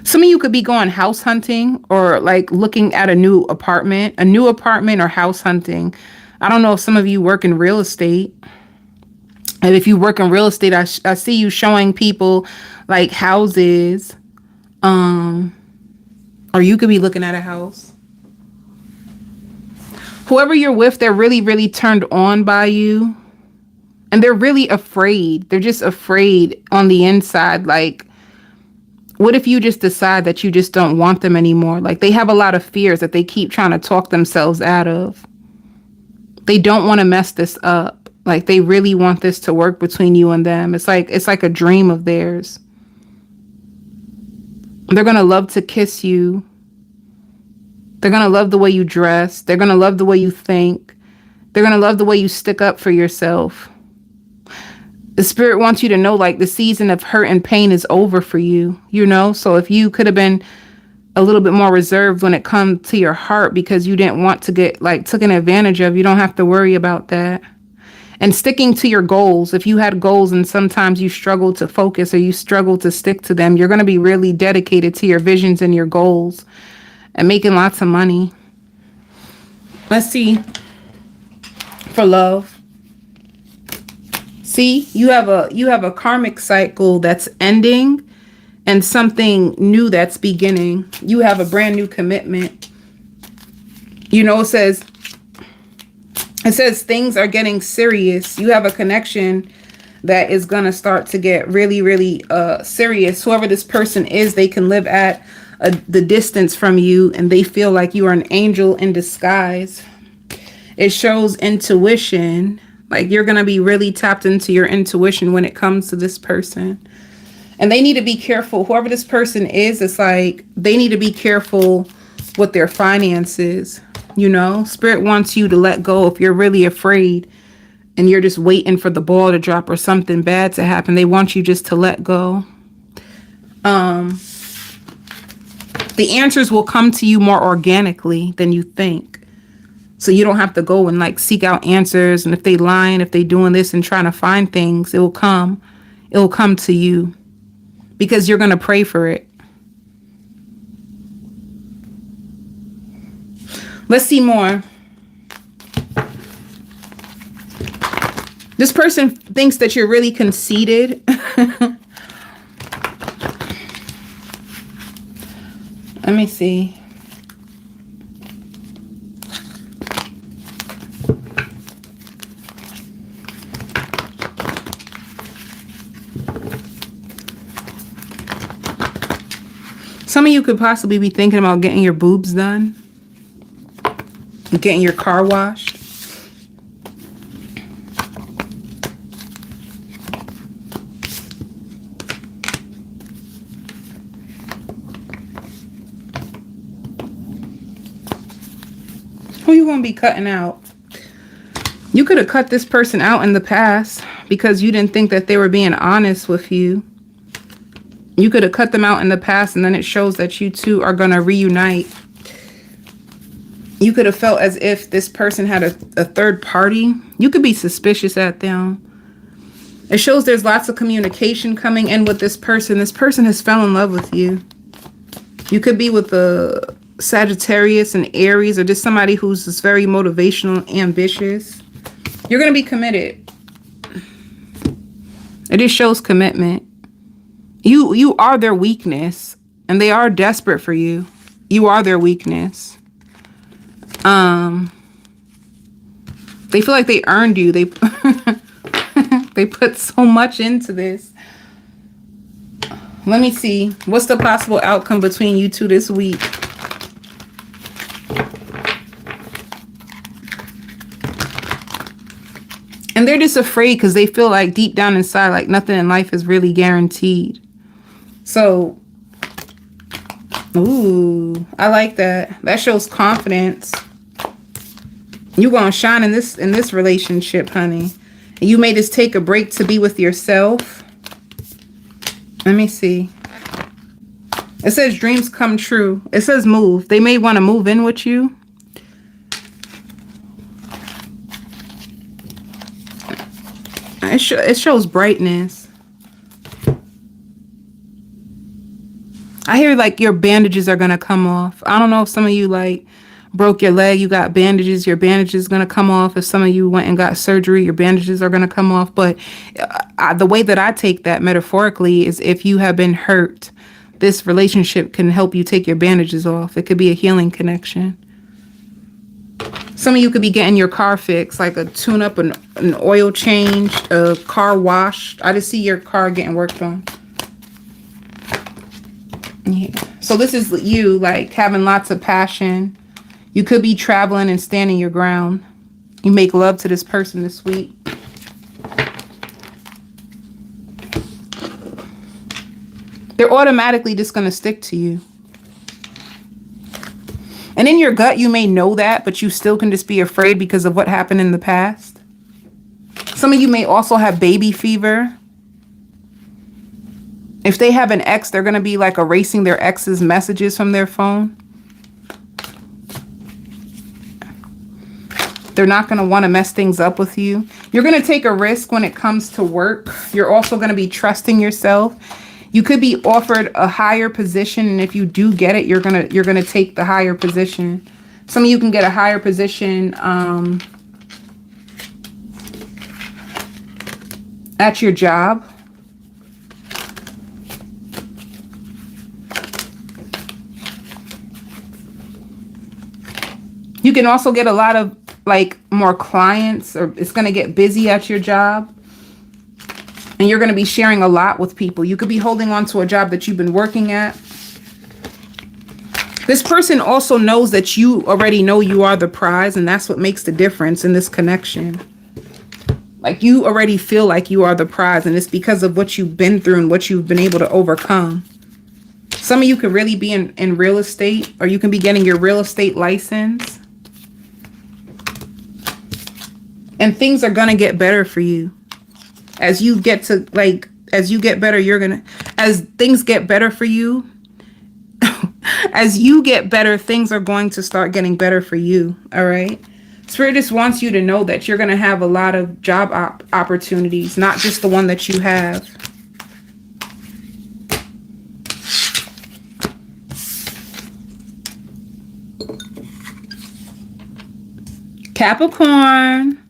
Speaker 1: Some of you could be going house hunting or like looking at a new apartment or house hunting. I don't know if some of you work in real estate. And if you work in real estate, I see you showing people like houses. Or you could be looking at a house. Whoever you're with, they're really, really turned on by you. And they're really afraid. They're just afraid on the inside. Like, what if you just decide that you just don't want them anymore? Like, they have a lot of fears that they keep trying to talk themselves out of. They don't want to mess this up. Like, they really want this to work between you and them. It's like a dream of theirs. They're going to love to kiss you. They're going to love the way you dress. They're going to love the way you think. They're going to love the way you stick up for yourself. The spirit wants you to know, like, the season of hurt and pain is over for you, you know? So if you could have been a little bit more reserved when it comes to your heart because you didn't want to get, like, taken advantage of, you don't have to worry about that. And sticking to your goals. If you had goals and sometimes you struggle to focus or you struggle to stick to them, you're going to be really dedicated to your visions and your goals and making lots of money. Let's see. For love. See, you have a karmic cycle that's ending and something new that's beginning. You have a brand new commitment. You know, it says things are getting serious. You have a connection that is going to start to get really, really serious. Whoever this person is, they can live at the distance from you and they feel like you are an angel in disguise. It shows intuition. Like you're going to be really tapped into your intuition when it comes to this person. And they need to be careful. Whoever this person is, it's like they need to be careful with their finances. You know, spirit wants you to let go if you're really afraid and you're just waiting for the ball to drop or something bad to happen. They want you just to let go. The answers will come to you more organically than you think. So you don't have to go and like seek out answers. And if they lying, if they doing this and trying to find things, it will come to you because you're going to pray for it. Let's see more. This person thinks that you're really conceited. Let me see. Some of you could possibly be thinking about getting your boobs done. Getting your car washed. Who you gonna be cutting out? You could have cut this person out in the past because you didn't think that they were being honest with you. You could have cut them out in the past and then it shows that you two are gonna reunite. You could have felt as if this person had a third party. You could be suspicious at them. It shows there's lots of communication coming in with this person. This person has fell in love with you. You could be with Sagittarius and Aries, or just somebody who's just very motivational, ambitious. You're going to be committed. It just shows commitment. You are their weakness, and they are desperate for you. You are their weakness. They feel like they earned you. They they put so much into this. Let me see. What's the possible outcome between you two this week? And they're just afraid because they feel like deep down inside, like nothing in life is really guaranteed. So, ooh, I like that. That shows confidence. You're gonna shine in this relationship, honey. And you may just take a break to be with yourself. Let me see. It says dreams come true. It says move. They may want to move in with you. It shows brightness. I hear like your bandages are going to come off. I don't know if some of you like broke your leg, you got bandages, your bandages going to come off. If some of you went and got surgery, your bandages are going to come off. But the way that I take that metaphorically is if you have been hurt, this relationship can help you take your bandages off. It could be a healing connection. Some of you could be getting your car fixed, like a tune-up, an oil change, a car wash. I just see your car getting worked on. Yeah. So this is you, like, having lots of passion. You could be traveling and standing your ground. You make love to this person this week. They're automatically just going to stick to you. And in your gut, you may know that, but you still can just be afraid because of what happened in the past. Some of you may also have baby fever. If they have an ex, they're going to be like erasing their ex's messages from their phone. They're not going to want to mess things up with you. You're going to take a risk when it comes to work. You're also going to be trusting yourself. You could be offered a higher position, and if you do get it, you're gonna take the higher position. Some of you can get a higher position at your job. You can also get a lot of like more clients, or it's gonna get busy at your job. And you're going to be sharing a lot with people. You could be holding on to a job that you've been working at. This person also knows that you already know you are the prize, and that's what makes the difference in this connection. Like, you already feel like you are the prize, and it's because of what you've been through and what you've been able to overcome. Some of you could really be in real estate, or you can be getting your real estate license. And things are going to get better for you. As you get to, like, as you get better, as things get better for you, as you get better, things are going to start getting better for you. All right. Spirit just wants you to know that you're going to have a lot of job opportunities, not just the one that you have. Capricorn.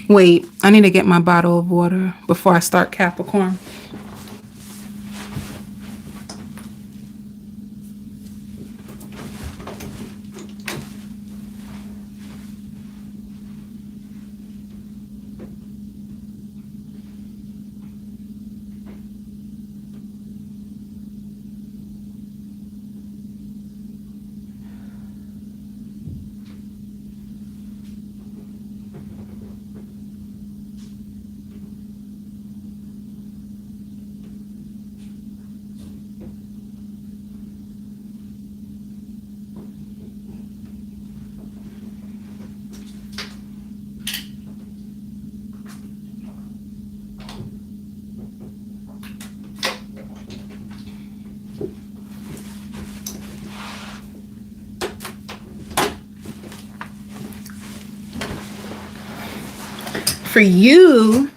Speaker 1: Wait, I need to get my bottle of water before I start Capricorn. For you,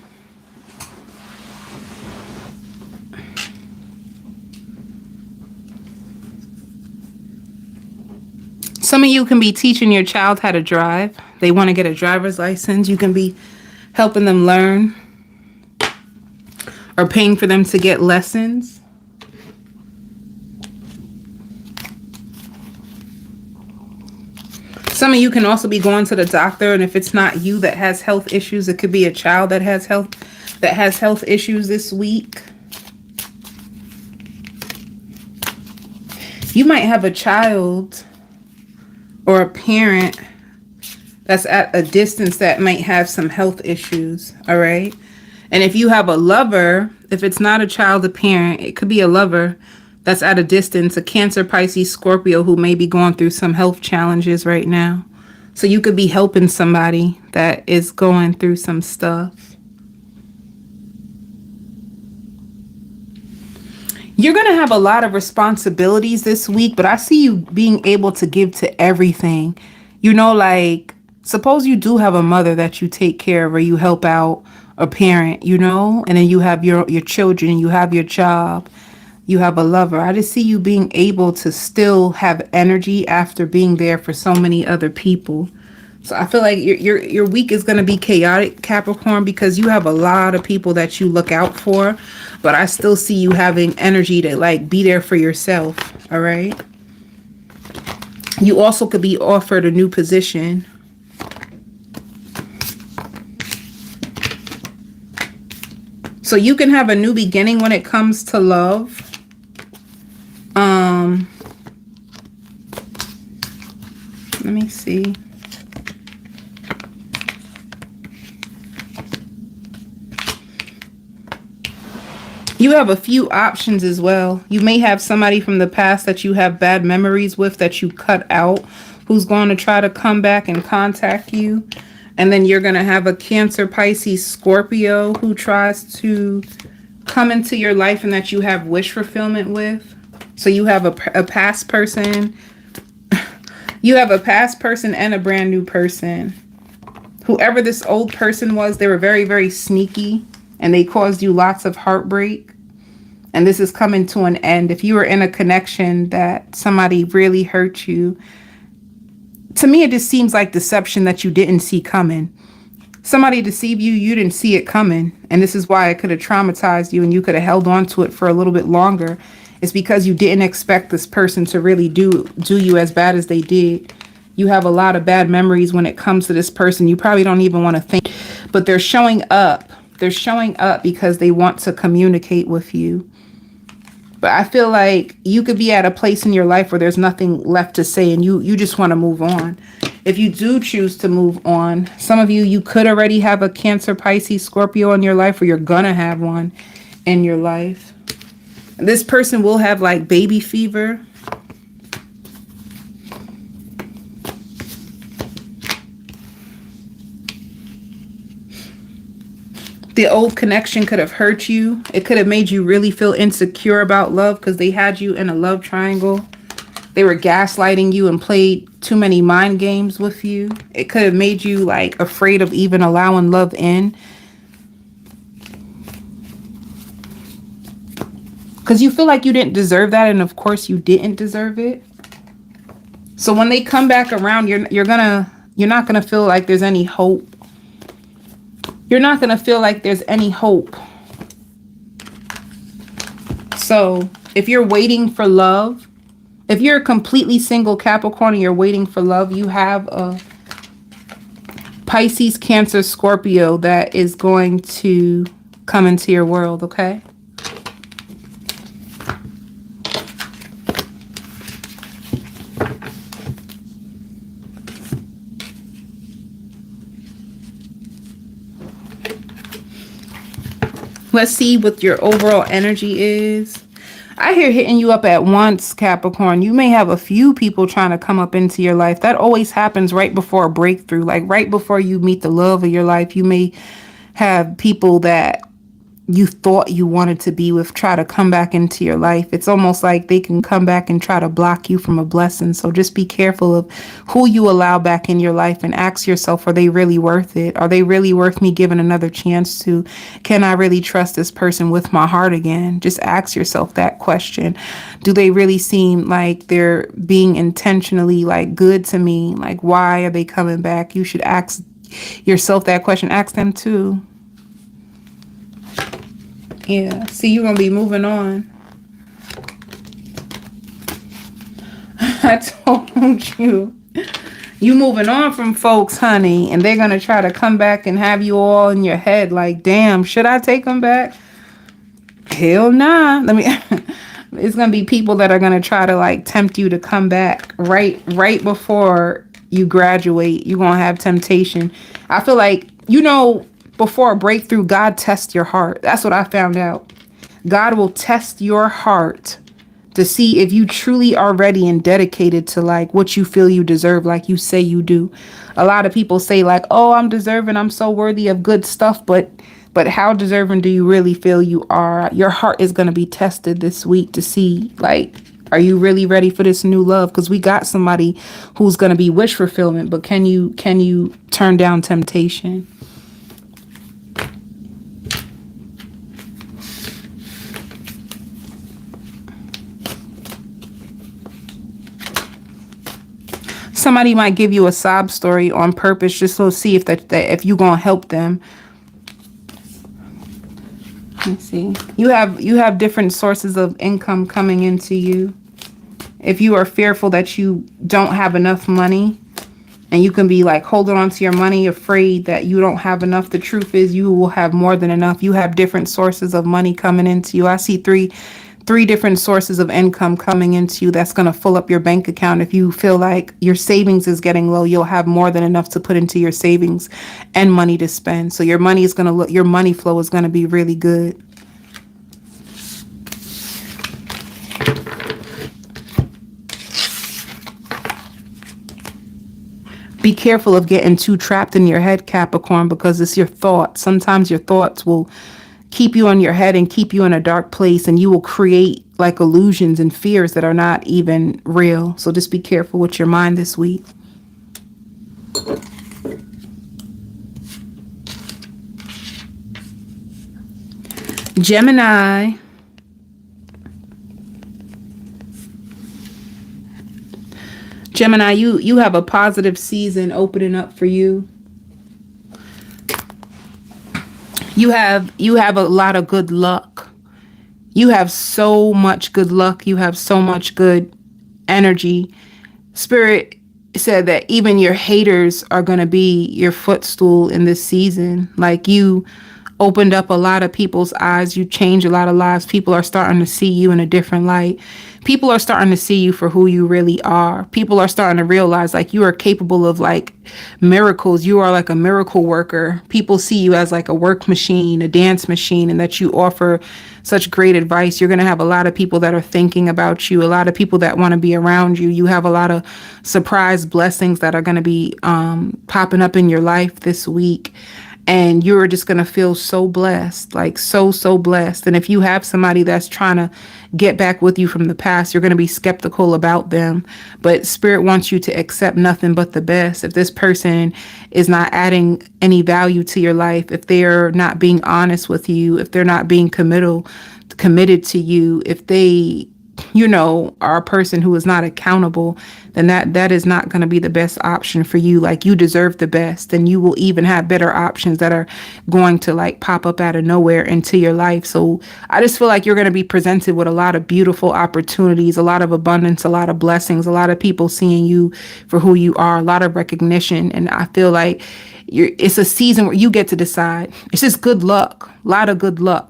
Speaker 1: some of you can be teaching your child how to drive. They want to get a driver's license. You can be helping them learn or paying for them to get lessons. Some of you can also be going to the doctor, and if it's not you that has health issues, it could be a child that has health issues this week. You might have a child or a parent that's at a distance that might have some health issues, all right? And if you have a lover, if it's not a child, a parent, it could be a lover that's at a distance, a Cancer, Pisces, Scorpio who may be going through some health challenges right now. So you could be helping somebody that is going through some stuff. You're going to have a lot of responsibilities this week, but I see you being able to give to everything. You know, like, suppose you do have a mother that you take care of or you help out, a parent, you know, and then you have your children, you have your job, you have a lover. I just see you being able to still have energy after being there for so many other people. So I feel like your week is going to be chaotic, Capricorn, because you have a lot of people that you look out for, but I still see you having energy to like be there for yourself. All right. You also could be offered a new position. So you can have a new beginning when it comes to love. Let me see. You have a few options as well. You may have somebody from the past that you have bad memories with that you cut out, who's going to try to come back and contact you. And then you're going to have a Cancer, Pisces, Scorpio who tries to come into your life and that you have wish fulfillment with. So you have a past person. You have a past person and a brand new person. Whoever this old person was, they were very, very sneaky and they caused you lots of heartbreak. And this is coming to an end. If you were in a connection that somebody really hurt you, to me, it just seems like deception that you didn't see coming. Somebody deceived you, you didn't see it coming. And this is why it could have traumatized you and you could have held on to it for a little bit longer. It's because you didn't expect this person to really do you as bad as they did. You have a lot of bad memories when it comes to this person. You probably don't even want to think, but they're showing up. They're showing up because they want to communicate with you. But I feel like you could be at a place in your life where there's nothing left to say and you just want to move on. If you do choose to move on, some of you could already have a Cancer, Pisces, Scorpio in your life, or you're going to have one in your life. This person will have like baby fever. The old connection could have hurt you. It could have made you really feel insecure about love because they had you in a love triangle. They were gaslighting you and played too many mind games with you. It could have made you like afraid of even allowing love in. Because you feel like you didn't deserve that. And of course you didn't deserve it. So when they come back around, you're not gonna feel like there's any hope. You're not going to feel like there's any hope. So if you're waiting for love, if you're a completely single Capricorn and you're waiting for love, you have a Pisces, Cancer, Scorpio that is going to come into your world, okay? Let's see what your overall energy is. I hear hitting you up at once, Capricorn. You may have a few people trying to come up into your life. That always happens right before a breakthrough. Like right before you meet the love of your life, you may have people that you thought you wanted to be with try to come back into your life. It's almost like they can come back and try to block you from a blessing. So just be careful of who you allow back in your life and ask yourself, are they really worth it? Are they really worth me giving another chance to? Can I really trust this person with my heart again? Just ask yourself that question. Do they really seem like they're being intentionally like good to me? Like, why are they coming back? You should ask yourself that question. Ask them too. Yeah, see, you're going to be moving on. I told you. You moving on from folks, honey, and they're going to try to come back and have you all in your head like, damn, should I take them back? Hell nah. It's going to be people that are going to try to like tempt you to come back right before you graduate. You're going to have temptation. I feel like, before a breakthrough, God tests your heart. That's what I found out. God will test your heart to see if you truly are ready and dedicated to like what you feel you deserve, like you say you do. A lot of people say like, oh, I'm deserving, I'm so worthy of good stuff, but how deserving do you really feel you are? Your heart is going to be tested this week to see like, are you really ready for this new love? Because we got somebody who's going to be wish fulfillment, but can you turn down temptation? Somebody might give you a sob story on purpose just to see if you're gonna help them. Let's see. You have different sources of income coming into you. If you are fearful that you don't have enough money, and you can be like holding on to your money, afraid that you don't have enough, the truth is you will have more than enough. You have different sources of money coming into you. I see three different sources of income coming into you that's going to fill up your bank account. If you feel like your savings is getting low, you'll have more than enough to put into your savings and money to spend. So your money flow is going to be really good. Be careful of getting too trapped in your head, Capricorn, because it's your thoughts. Sometimes your thoughts will keep you on your head and keep you in a dark place, and you will create like illusions and fears that are not even real. So just be careful with your mind this week. Gemini. Gemini, you have a positive season opening up for you. You have a lot of good luck. You have so much good luck. You have so much good energy. Spirit said that even your haters are going to be your footstool in this season. Like, you opened up a lot of people's eyes. You changed a lot of lives. People are starting to see you in a different light. People are starting to see you for who you really are. People are starting to realize like you are capable of like miracles. You are like a miracle worker. People see you as like a work machine, a dance machine, and that you offer such great advice. You're going to have a lot of people that are thinking about you, a lot of people that want to be around you. You have a lot of surprise blessings that are going to be popping up in your life this week. And you're just going to feel so blessed, like so blessed. And if you have somebody that's trying to get back with you from the past, you're going to be skeptical about them. But Spirit wants you to accept nothing but the best. If this person is not adding any value to your life, if they're not being honest with you, if they're not being committed to you, if they, are a person who is not accountable, then that is not going to be the best option for you. Like, you deserve the best, and you will even have better options that are going to like pop up out of nowhere into your life. So I just feel like you're going to be presented with a lot of beautiful opportunities, a lot of abundance, a lot of blessings, a lot of people seeing you for who you are, a lot of recognition. And I feel like it's a season where you get to decide. It's just good luck, a lot of good luck.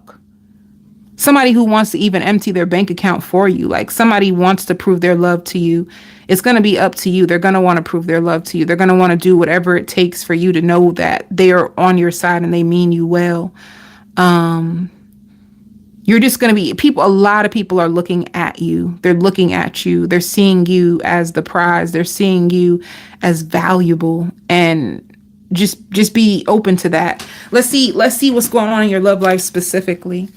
Speaker 1: Somebody who wants to even empty their bank account for you, like somebody wants to prove their love to you. It's going to be up to you. They're going to want to prove their love to you. They're going to want to do whatever it takes for you to know that they are on your side and they mean you well. You're just going to be a lot of people are looking at you. They're looking at you. They're seeing you as the prize. They're seeing you as valuable. And just be open to that. Let's see what's going on in your love life specifically.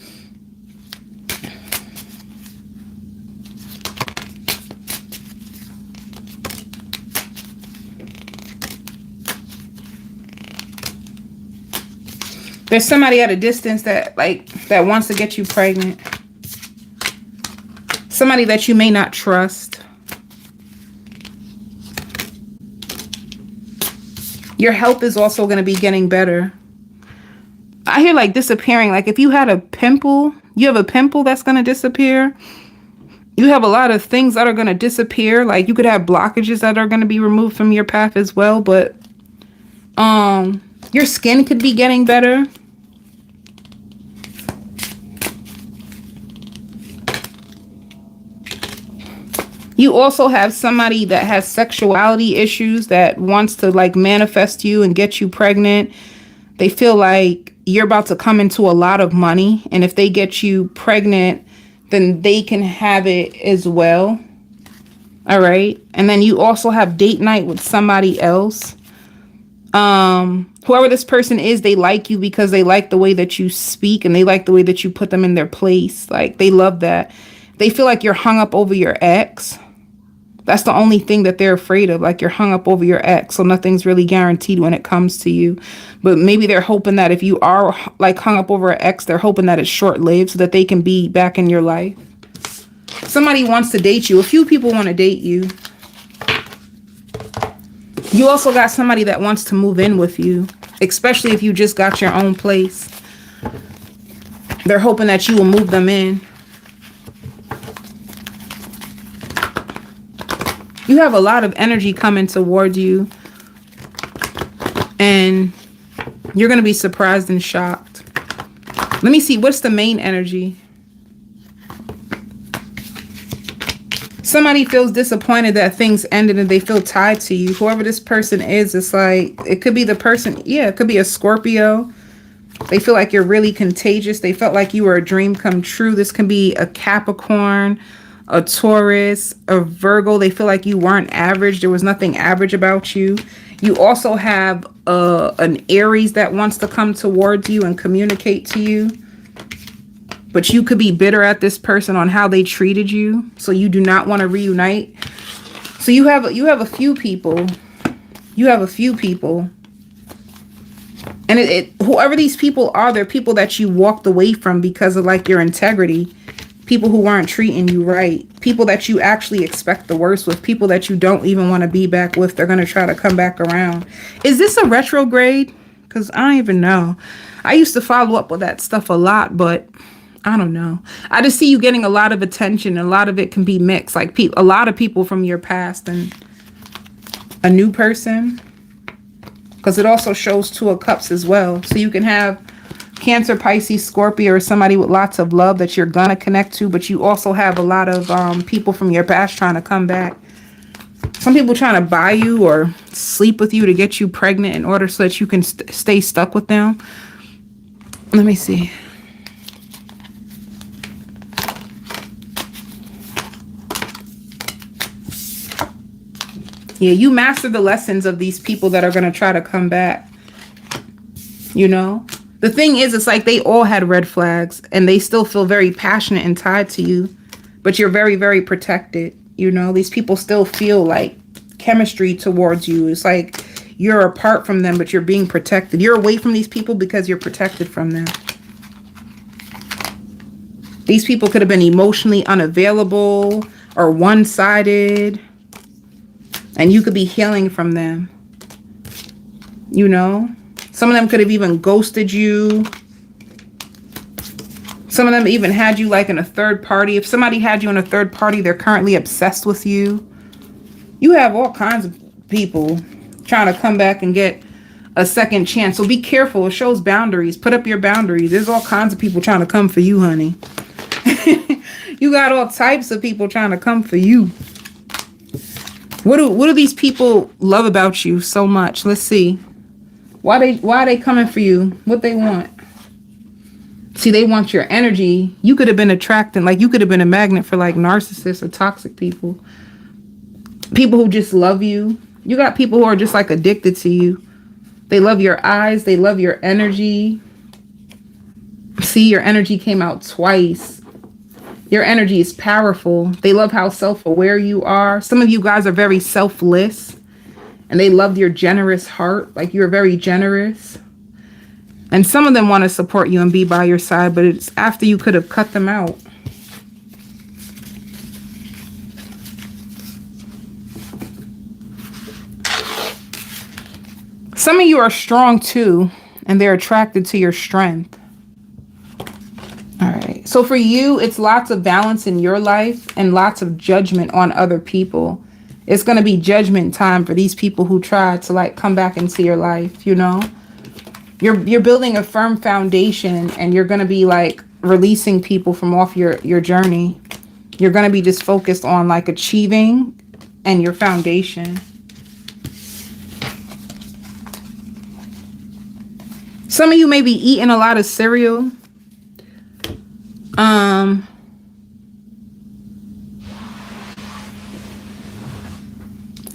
Speaker 1: There's somebody at a distance that wants to get you pregnant. Somebody that you may not trust. Your health is also going to be getting better. I hear like disappearing. Like if you had a pimple, you have a pimple that's going to disappear. You have a lot of things that are going to disappear. Like you could have blockages that are going to be removed from your path as well. But your skin could be getting better. You also have somebody that has sexuality issues that wants to like manifest you and get you pregnant. They feel like you're about to come into a lot of money. And if they get you pregnant, then they can have it as well. All right. And then you also have date night with somebody else. Whoever this person is, they like you because they like the way that you speak and they like the way that you put them in their place. Like they love that. They feel like you're hung up over your ex. That's the only thing that they're afraid of. Like you're hung up over your ex. So nothing's really guaranteed when it comes to you. But maybe they're hoping that if you are like hung up over an ex, they're hoping that it's short-lived so that they can be back in your life. Somebody wants to date you. A few people want to date you. You also got somebody that wants to move in with you, especially if you just got your own place. They're hoping that you will move them in. You have a lot of energy coming towards you. And you're going to be surprised and shocked. Let me see. What's the main energy? Somebody feels disappointed that things ended and they feel tied to you. Whoever this person is, it's like, it could be the person. Yeah, it could be a Scorpio. They feel like you're really contagious. They felt like you were a dream come true. This can be a Capricorn, a Taurus, a Virgo. They feel like you weren't average. There was nothing average about you. You also have an Aries that wants to come towards you and communicate to you. But you could be bitter at this person on how they treated you. So you do not want to reunite. So you have a few people. You have a few people. And whoever these people are, they're people that you walked away from because of like your integrity. People who weren't treating you right. People that you actually expect the worst with. People that you don't even want to be back with. They're going to try to come back around. Is this a retrograde? Because I don't even know. I used to follow up with that stuff a lot, but I don't know. I just see you getting a lot of attention. A lot of it can be mixed. Like a lot of people from your past and a new person. Because it also shows Two of Cups as well. So you can have Cancer, Pisces, Scorpio, or somebody with lots of love that you're going to connect to. But you also have a lot of people from your past trying to come back. Some people trying to buy you or sleep with you to get you pregnant in order so that you can stay stuck with them. Let me see. Yeah, you master the lessons of these people that are going to try to come back. You know? The thing is, it's like they all had red flags and they still feel very passionate and tied to you. But you're very, very protected. You know, these people still feel like chemistry towards you. It's like you're apart from them, but you're being protected. You're away from these people because you're protected from them. These people could have been emotionally unavailable or one-sided. And you could be healing from them. You know? Some of them could have even ghosted you. Some of them even had you like in a third party. If somebody had you in a third party, they're currently obsessed with you. You have all kinds of people trying to come back and get a second chance. So be careful. It shows boundaries. Put up your boundaries. There's all kinds of people trying to come for you, honey. You got all types of people trying to come for you. What do these people love about you so much? Let's see. Why are they coming for you? What they want? See, they want your energy. You could have been attracting, like you could have been a magnet for like narcissists or toxic people. People who just love you. You got people who are just like addicted to you. They love your eyes. They love your energy. See, your energy came out twice. Your energy is powerful. They love how self-aware you are. Some of you guys are very selfless, and they love your generous heart. Like, you're very generous. And some of them want to support you and be by your side, but it's after you could have cut them out. Some of you are strong too, and they're attracted to your strength. All right. So for you, it's lots of balance in your life and lots of judgment on other people. It's going to be judgment time for these people who try to like come back into your life, you know? You're building a firm foundation, and you're going to be like releasing people from off your journey. You're going to be just focused on like achieving and your foundation. Some of you may be eating a lot of cereal.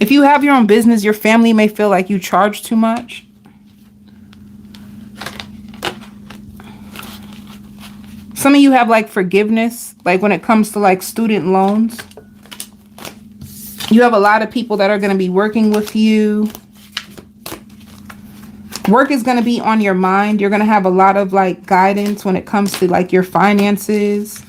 Speaker 1: If you have your own business, your family may feel like you charge too much. Some of you have like forgiveness, like when it comes to like student loans. You have a lot of people that are going to be working with you. Work is going to be on your mind. You're going to have a lot of like guidance when it comes to like your finances.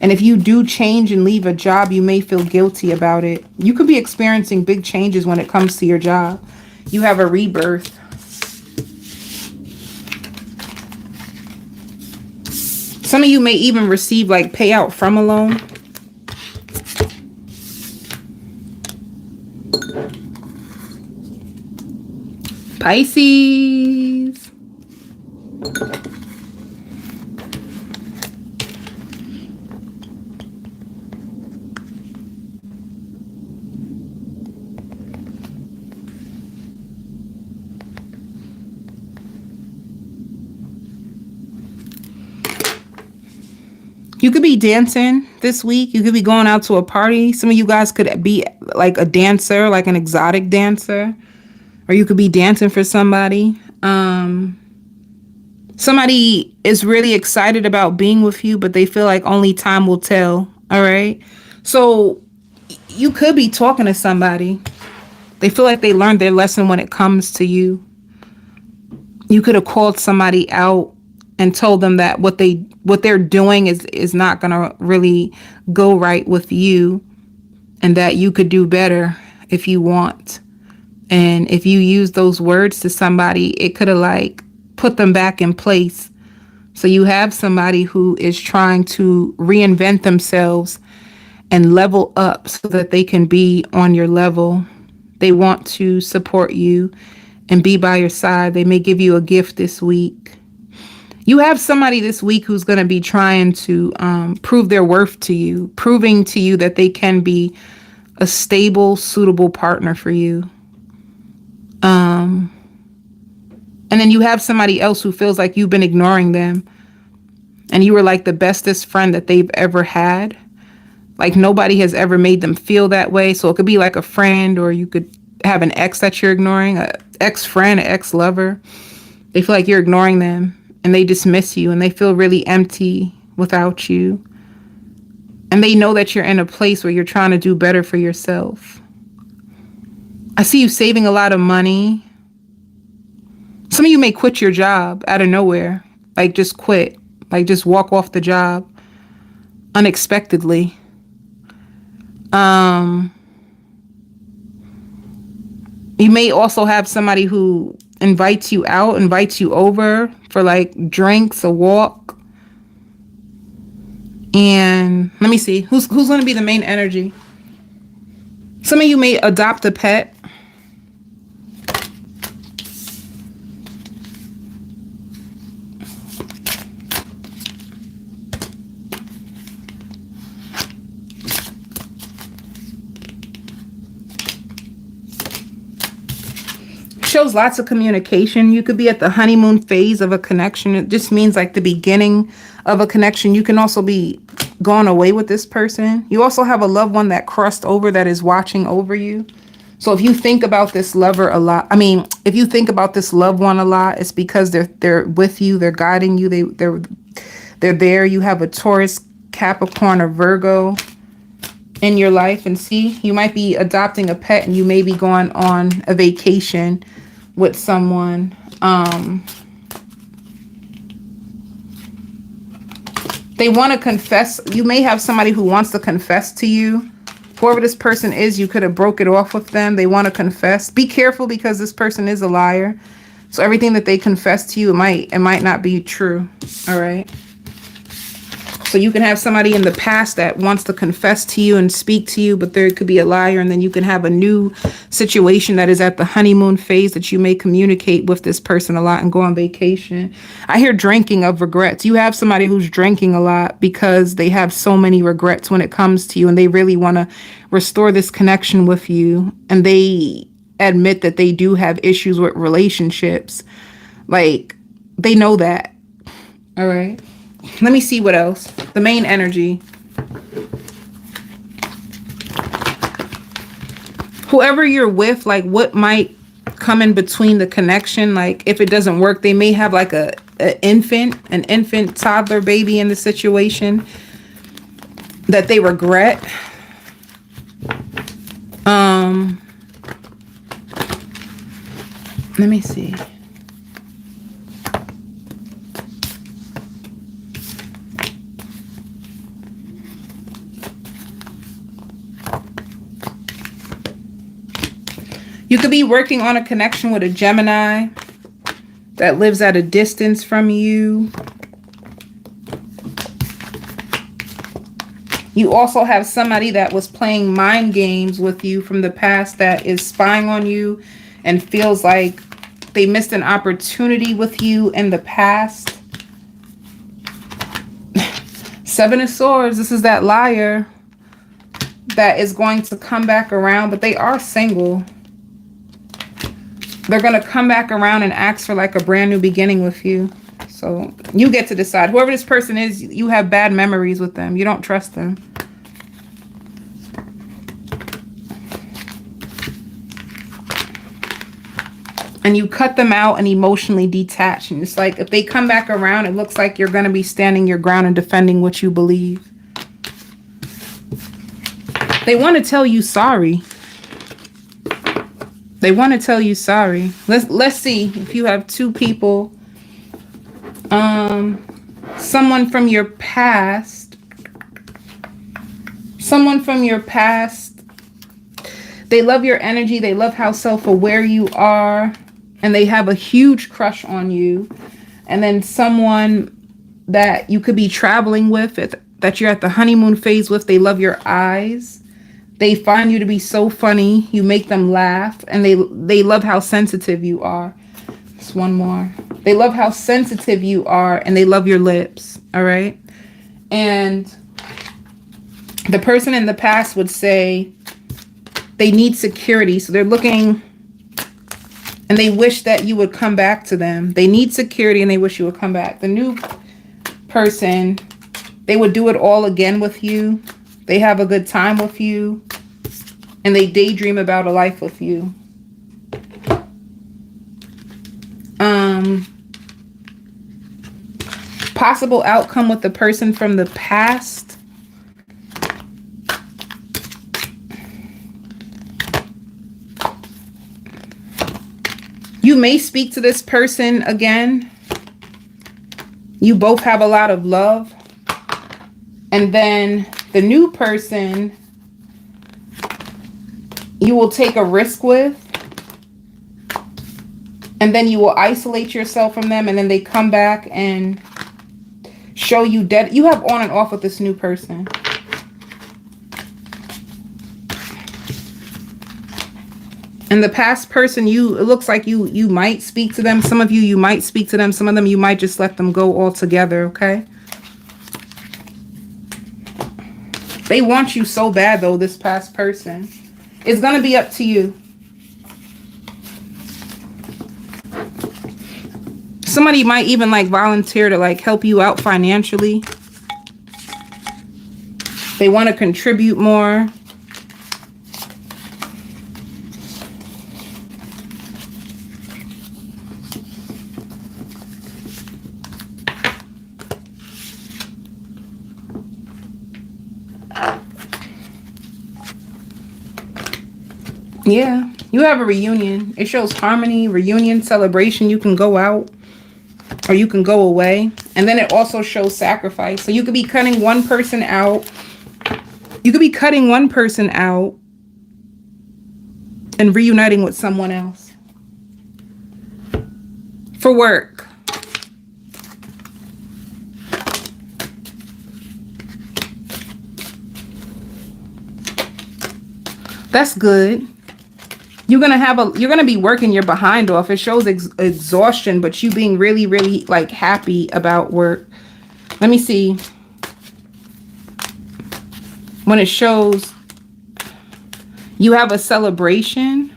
Speaker 1: And if you do change and leave a job, you may feel guilty about it. You could be experiencing big changes when it comes to your job. You have a rebirth. Some of you may even receive like payout from a loan. Pisces. You could be dancing this week. You could be going out to a party. Some of you guys could be like a dancer, like an exotic dancer. Or you could be dancing for somebody. Somebody is really excited about being with you, but they feel like only time will tell. All right. So you could be talking to somebody. They feel like they learned their lesson when it comes to you. You could have called somebody out and told them that what they're doing is not going to really go right with you, and that you could do better if you want. And if you use those words to somebody, it could have like put them back in place. So you have somebody who is trying to reinvent themselves and level up so that they can be on your level. They want to support you and be by your side. They may give you a gift this week. You have somebody this week who's going to be trying to prove their worth to you, proving to you that they can be a stable, suitable partner for you. And then you have somebody else who feels like you've been ignoring them, and you were like the bestest friend that they've ever had. Like nobody has ever made them feel that way. So it could be like a friend, or you could have an ex that you're ignoring, an ex-friend, an ex-lover. They feel like you're ignoring them, and they dismiss you, and they feel really empty without you. And they know that you're in a place where you're trying to do better for yourself. I see you saving a lot of money. Some of you may quit your job out of nowhere. Like just quit. Like just walk off the job unexpectedly. You may also have somebody who invites you out, invites you over for like drinks, a walk. And let me see, who's going to be the main energy? Some of you may adopt a pet. Shows lots of communication. You could be at the honeymoon phase of a connection. It just means like the beginning of a connection. You can also be going away with this person. You also have a loved one that crossed over that is watching over you. So if you think about this lover a lot, I mean, if you think about this loved one a lot, it's because they're with you, they're guiding you, they're there. You have a Taurus, Capricorn, or Virgo in your life. And see, you might be adopting a pet, and you may be going on a vacation with someone. They want to confess. You may have somebody who wants to confess to you. Whoever this person is, you could have broke it off with them. They want to confess. Be careful, because this person is a liar. So everything that they confess to you, it might not be true. All right. So you can have somebody in the past that wants to confess to you and speak to you, but there could be a liar. And then you can have a new situation that is at the honeymoon phase that you may communicate with this person a lot and go on vacation. I hear drinking of regrets. You have somebody who's drinking a lot because they have so many regrets when it comes to you, and they really want to restore this connection with you. And they admit that they do have issues with relationships. Like, they know that. All right. Let me see what else. The main energy. Whoever you're with, like, what might come in between the connection? Like, if it doesn't work, they may have like an infant, toddler, baby in the situation that they regret. Let me see. You could be working on a connection with a Gemini that lives at a distance from you. You also have somebody that was playing mind games with you from the past that is spying on you and feels like they missed an opportunity with you in the past. Seven of Swords. This is that liar that is going to come back around, but they are single. They're going to come back around and ask for like a brand new beginning with you. So you get to decide. Whoever this person is, you have bad memories with them. You don't trust them. And you cut them out and emotionally detach. And it's like, if they come back around, it looks like you're going to be standing your ground and defending what you believe. They want to tell you sorry. They want to tell you sorry. Let's see if you have two people. Someone from your past. Someone from your past. They love your energy. They love how self-aware you are. And they have a huge crush on you. And then someone that you could be traveling with, that you're at the honeymoon phase with, they love your eyes. They find you to be so funny. You make them laugh. And they love how sensitive you are. Just one more. They love how sensitive you are. And they love your lips. All right. And the person in the past would say they need security. So they're looking and they wish that you would come back to them. They need security and they wish you would come back. The new person, they would do it all again with you. They have a good time with you. And they daydream about a life with you. Possible outcome with the person from the past. You may speak to this person again. You both have a lot of love. And then the new person you will take a risk with. And then you will isolate yourself from them. And then they come back and show you dead. You have on and off with this new person. And the past person, it looks like you might speak to them. Some of you might speak to them. Some of them, you might just let them go altogether, okay? They want you so bad, though, this past person. It's going to be up to you. Somebody might even like volunteer to like help you out financially. They want to contribute more. Yeah, you have a reunion. It shows harmony, reunion, celebration. You can go out or you can go away. And then it also shows sacrifice. So you could be cutting one person out. You could be cutting one person out and reuniting with someone else. For work. That's good. You're gonna be working your behind off. It shows exhaustion, but you being really, really like happy about work. Let me see. When it shows you have a celebration,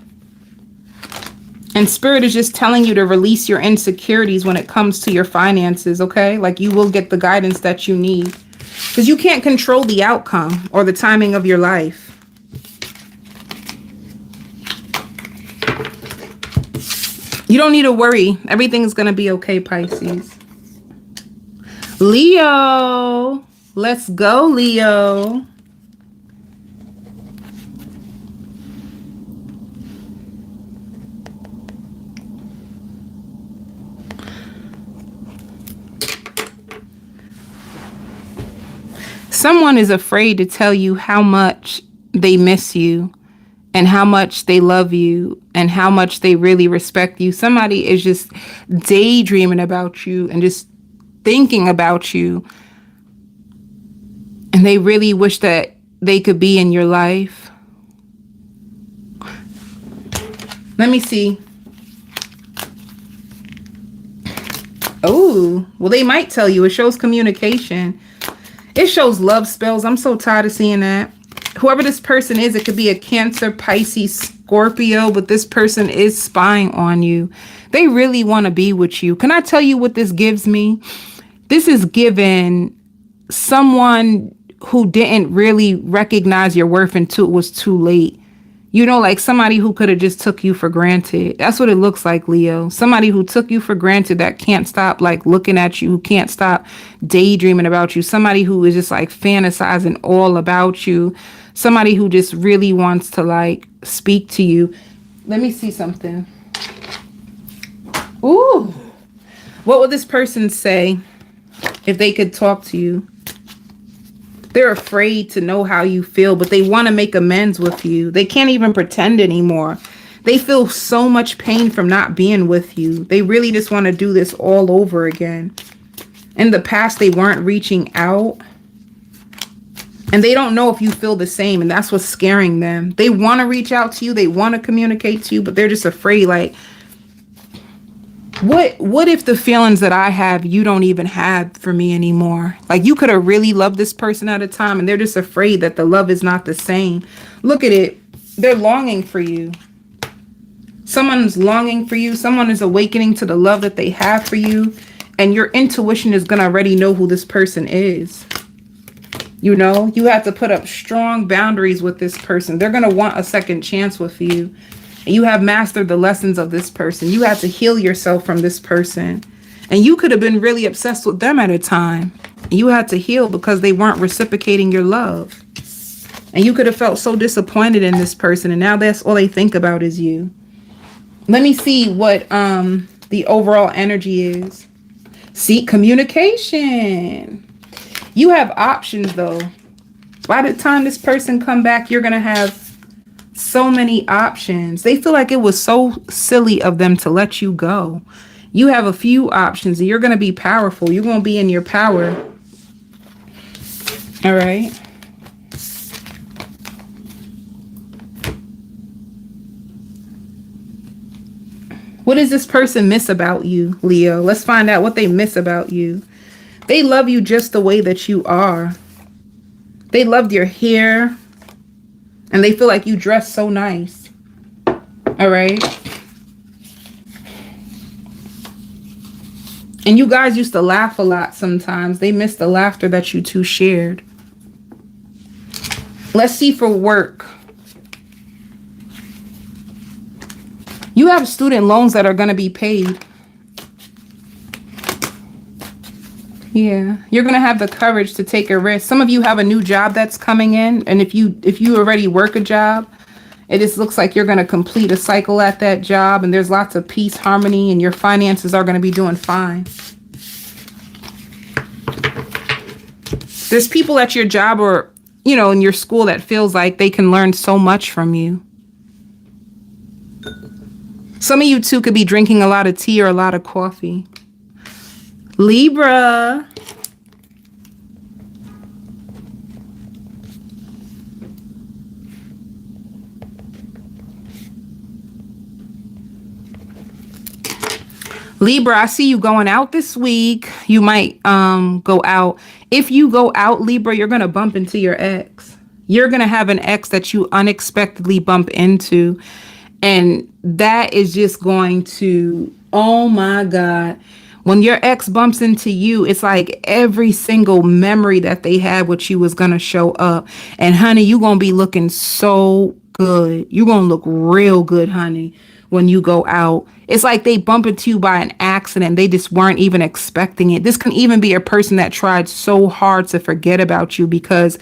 Speaker 1: and Spirit is just telling you to release your insecurities when it comes to your finances, okay? Like you will get the guidance that you need, because you can't control the outcome or the timing of your life. You don't need to worry. Everything's going to be okay, Pisces. Leo. Let's go, Leo. Someone is afraid to tell you how much they miss you and how much they love you and how much they really respect you. Somebody is just daydreaming about you and just thinking about you. And they really wish that they could be in your life. Let me see. Oh, well, they might tell you. It shows communication. It shows love spells. I'm so tired of seeing that. Whoever this person is, it could be a Cancer, Pisces, Scorpio, but this person is spying on you. They really want to be with you. Can I tell you what this gives me? This is given someone who didn't really recognize your worth until it was too late. You know, like somebody who could have just took you for granted. That's what it looks like, Leo. Somebody who took you for granted that can't stop like looking at you, who can't stop daydreaming about you. Somebody who is just like fantasizing all about you. Somebody who just really wants to like speak to you. Let me see something. Ooh. What would this person say if they could talk to you? They're afraid to know how you feel, but they want to make amends with you. They can't even pretend anymore. They feel so much pain from not being with you. They really just want to do this all over again. In the past, they weren't reaching out. And they don't know if you feel the same. And that's what's scaring them. They want to reach out to you. They want to communicate to you, but they're just afraid. Like, what if the feelings that I have, you don't even have for me anymore? Like you could have really loved this person at a time and they're just afraid that the love is not the same. Look at it. They're longing for you. Someone's longing for you. Someone is awakening to the love that they have for you. And your intuition is going to already know who this person is. You know, you have to put up strong boundaries with this person. They're going to want a second chance with you. And you have mastered the lessons of this person. You have to heal yourself from this person. And you could have been really obsessed with them at a time. You had to heal because they weren't reciprocating your love. And you could have felt so disappointed in this person. And now that's all they think about is you. Let me see what the overall energy is. See, communication. You have options though. By the time this person come back, you're going to have so many options. They feel like it was so silly of them to let you go. You have a few options and you're going to be powerful. You're going to be in your power. All right. What does this person miss about you, Leo? Let's find out what they miss about you. They love you just the way that you are. They loved your hair. And they feel like you dress so nice. All right. And you guys used to laugh a lot sometimes. They miss the laughter that you two shared. Let's see for work. You have student loans that are going to be paid. Yeah, you're going to have the courage to take a risk. Some of you have a new job that's coming in. And if you already work a job, It just looks like you're going to complete a cycle at that job, and there's lots of peace, harmony, and your finances are going to be doing fine. There's people at your job or, you know, in your school that feels like they can learn so much from you. Some of you too could be drinking a lot of tea or a lot of coffee. Libra. Libra, I see you going out this week. You might go out. If you go out, Libra, you're going to bump into your ex. You're going to have an ex that you unexpectedly bump into. And that is just going to, oh my God. When your ex bumps into you, it's like every single memory that they had with you was going to show up. And honey, you're going to be looking so good. You're going to look real good, honey, when you go out. It's like they bump into you by an accident. They just weren't even expecting it. This can even be a person that tried so hard to forget about you, because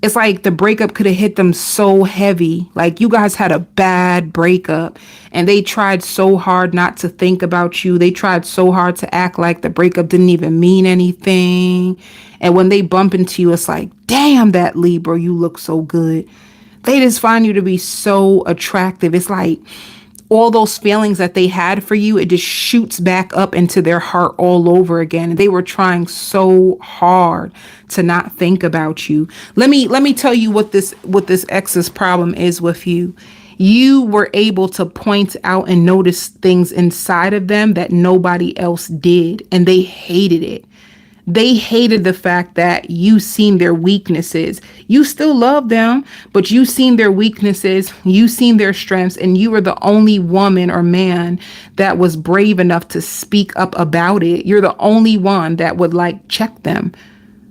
Speaker 1: it's like the breakup could have hit them so heavy. Like you guys had a bad breakup and they tried so hard not to think about you. They tried so hard to act like the breakup didn't even mean anything. And when they bump into you, it's like, damn, that Libra, you look so good. They just find you to be so attractive. It's like all those feelings that they had for you, it just shoots back up into their heart all over again. They were trying so hard to not think about you. Let me tell you what this ex's problem is with you. You were able to point out and notice things inside of them that nobody else did, and they hated it. They hated the fact that you seen their weaknesses. You still love them, but you seen their weaknesses, you seen their strengths, and you were the only woman or man that was brave enough to speak up about it. You're the only one that would like check them.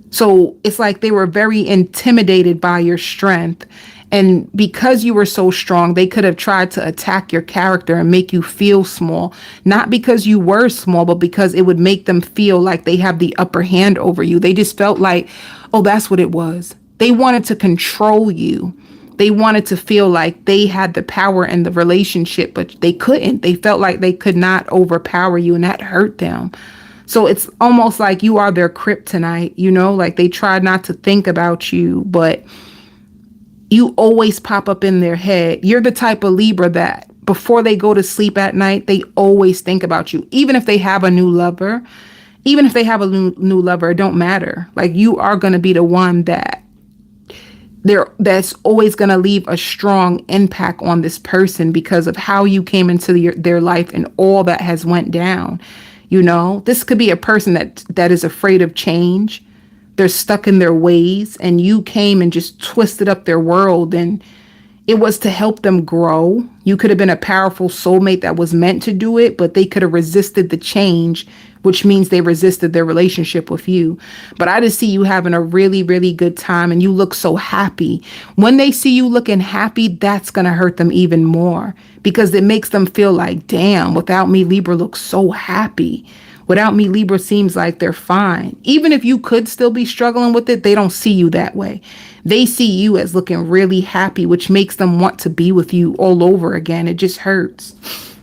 Speaker 1: So it's like they were very intimidated by your strength. And because you were so strong, they could have tried to attack your character and make you feel small, not because you were small, but because it would make them feel like they have the upper hand over you. They just felt like, oh, that's what it was. They wanted to control you. They wanted to feel like they had the power in the relationship, but they couldn't. They felt like they could not overpower you, and that hurt them. So it's almost like you are their kryptonite, you know, like they tried not to think about you, but you always pop up in their head. You're the type of Libra that before they go to sleep at night, they always think about you. Even if they have a new lover, it don't matter. Like you are going to be the one that's always going to leave a strong impact on this person because of how you came into their life and all that has went down. You know, this could be a person that is afraid of change. They're stuck in their ways, and you came and just twisted up their world, and it was to help them grow. You could have been a powerful soulmate that was meant to do it, but they could have resisted the change, which means they resisted their relationship with you. But I just see you having a really, really good time, and you look so happy. When they see you looking happy, that's going to hurt them even more because it makes them feel like, damn, without me, Libra looks so happy. Without me, Libra seems like they're fine. Even if you could still be struggling with it, they don't see you that way. They see you as looking really happy, which makes them want to be with you all over again. It just hurts.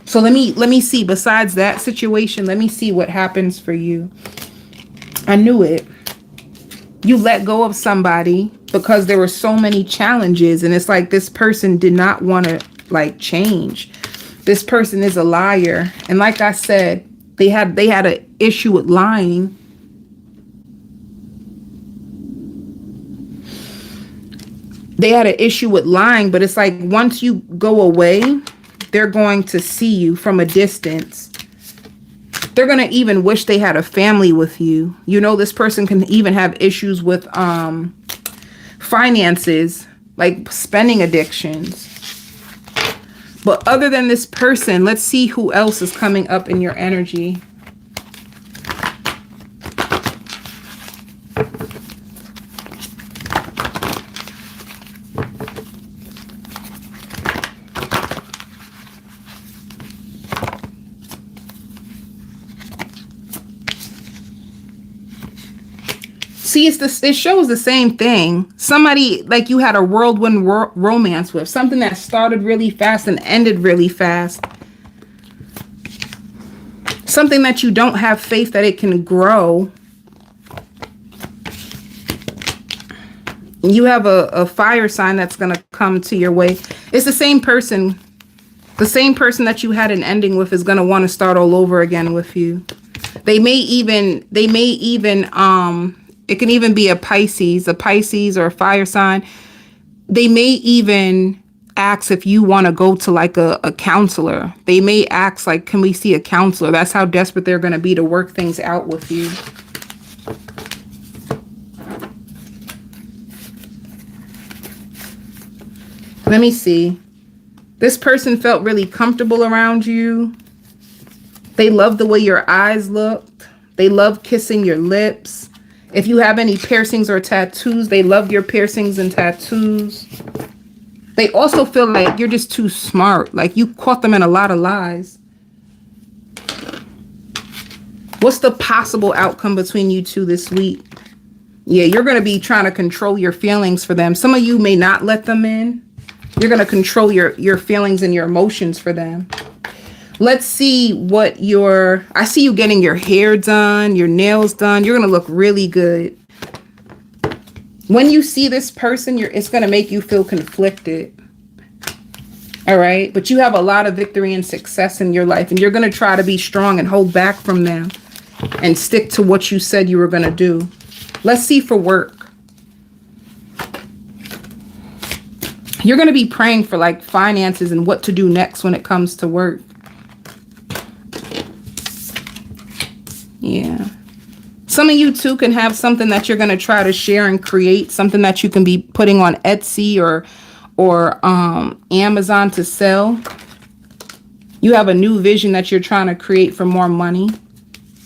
Speaker 1: So let me see, besides that situation, let me see what happens for you. I knew it. You let go of somebody because there were so many challenges, and it's like this person did not want to like change. This person is a liar. And like I said, they had an issue with lying. They had an issue with lying, but it's like once you go away, they're going to see you from a distance. They're going to even wish they had a family with you. You know, this person can even have issues with finances, like spending addictions. But other than this person, let's see who else is coming up in your energy. See, it's this. It shows the same thing. Somebody like you had a whirlwind romance with, something that started really fast and ended really fast. Something that you don't have faith that it can grow. You have a fire sign that's going to come to your way. It's the same person. The same person that you had an ending with is going to want to start all over again with you. They may even, it can even be a Pisces or a fire sign. They may even ask if you want to go to like a counselor. They may ask like, can we see a counselor? That's how desperate they're going to be to work things out with you. Let me see. This person felt really comfortable around you. They loved the way your eyes looked. They loved kissing your lips. If you have any piercings or tattoos, they loved your piercings and tattoos. They also feel like you're just too smart. Like you caught them in a lot of lies. What's the possible outcome between you two this week? Yeah, you're going to be trying to control your feelings for them. Some of you may not let them in. You're going to control your feelings and your emotions for them. Let's see what I see you getting your hair done, your nails done. You're going to look really good. When you see this person, it's going to make you feel conflicted. All right. But you have a lot of victory and success in your life, and you're going to try to be strong and hold back from them and stick to what you said you were going to do. Let's see for work. You're going to be praying for like finances and what to do next when it comes to work. Yeah. Some of you too can have something that you're going to try to share and create, something that you can be putting on Etsy or Amazon to sell. You have a new vision that you're trying to create for more money.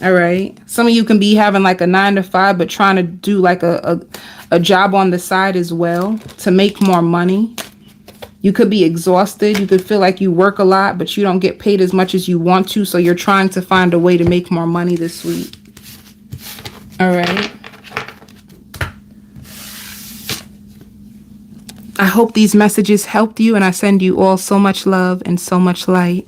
Speaker 1: All right. Some of you can be having like a 9-to-5, but trying to do like a job on the side as well to make more money. You could be exhausted. You could feel like you work a lot, but you don't get paid as much as you want to. So you're trying to find a way to make more money this week. All right. I hope these messages helped you, and I send you all so much love and so much light.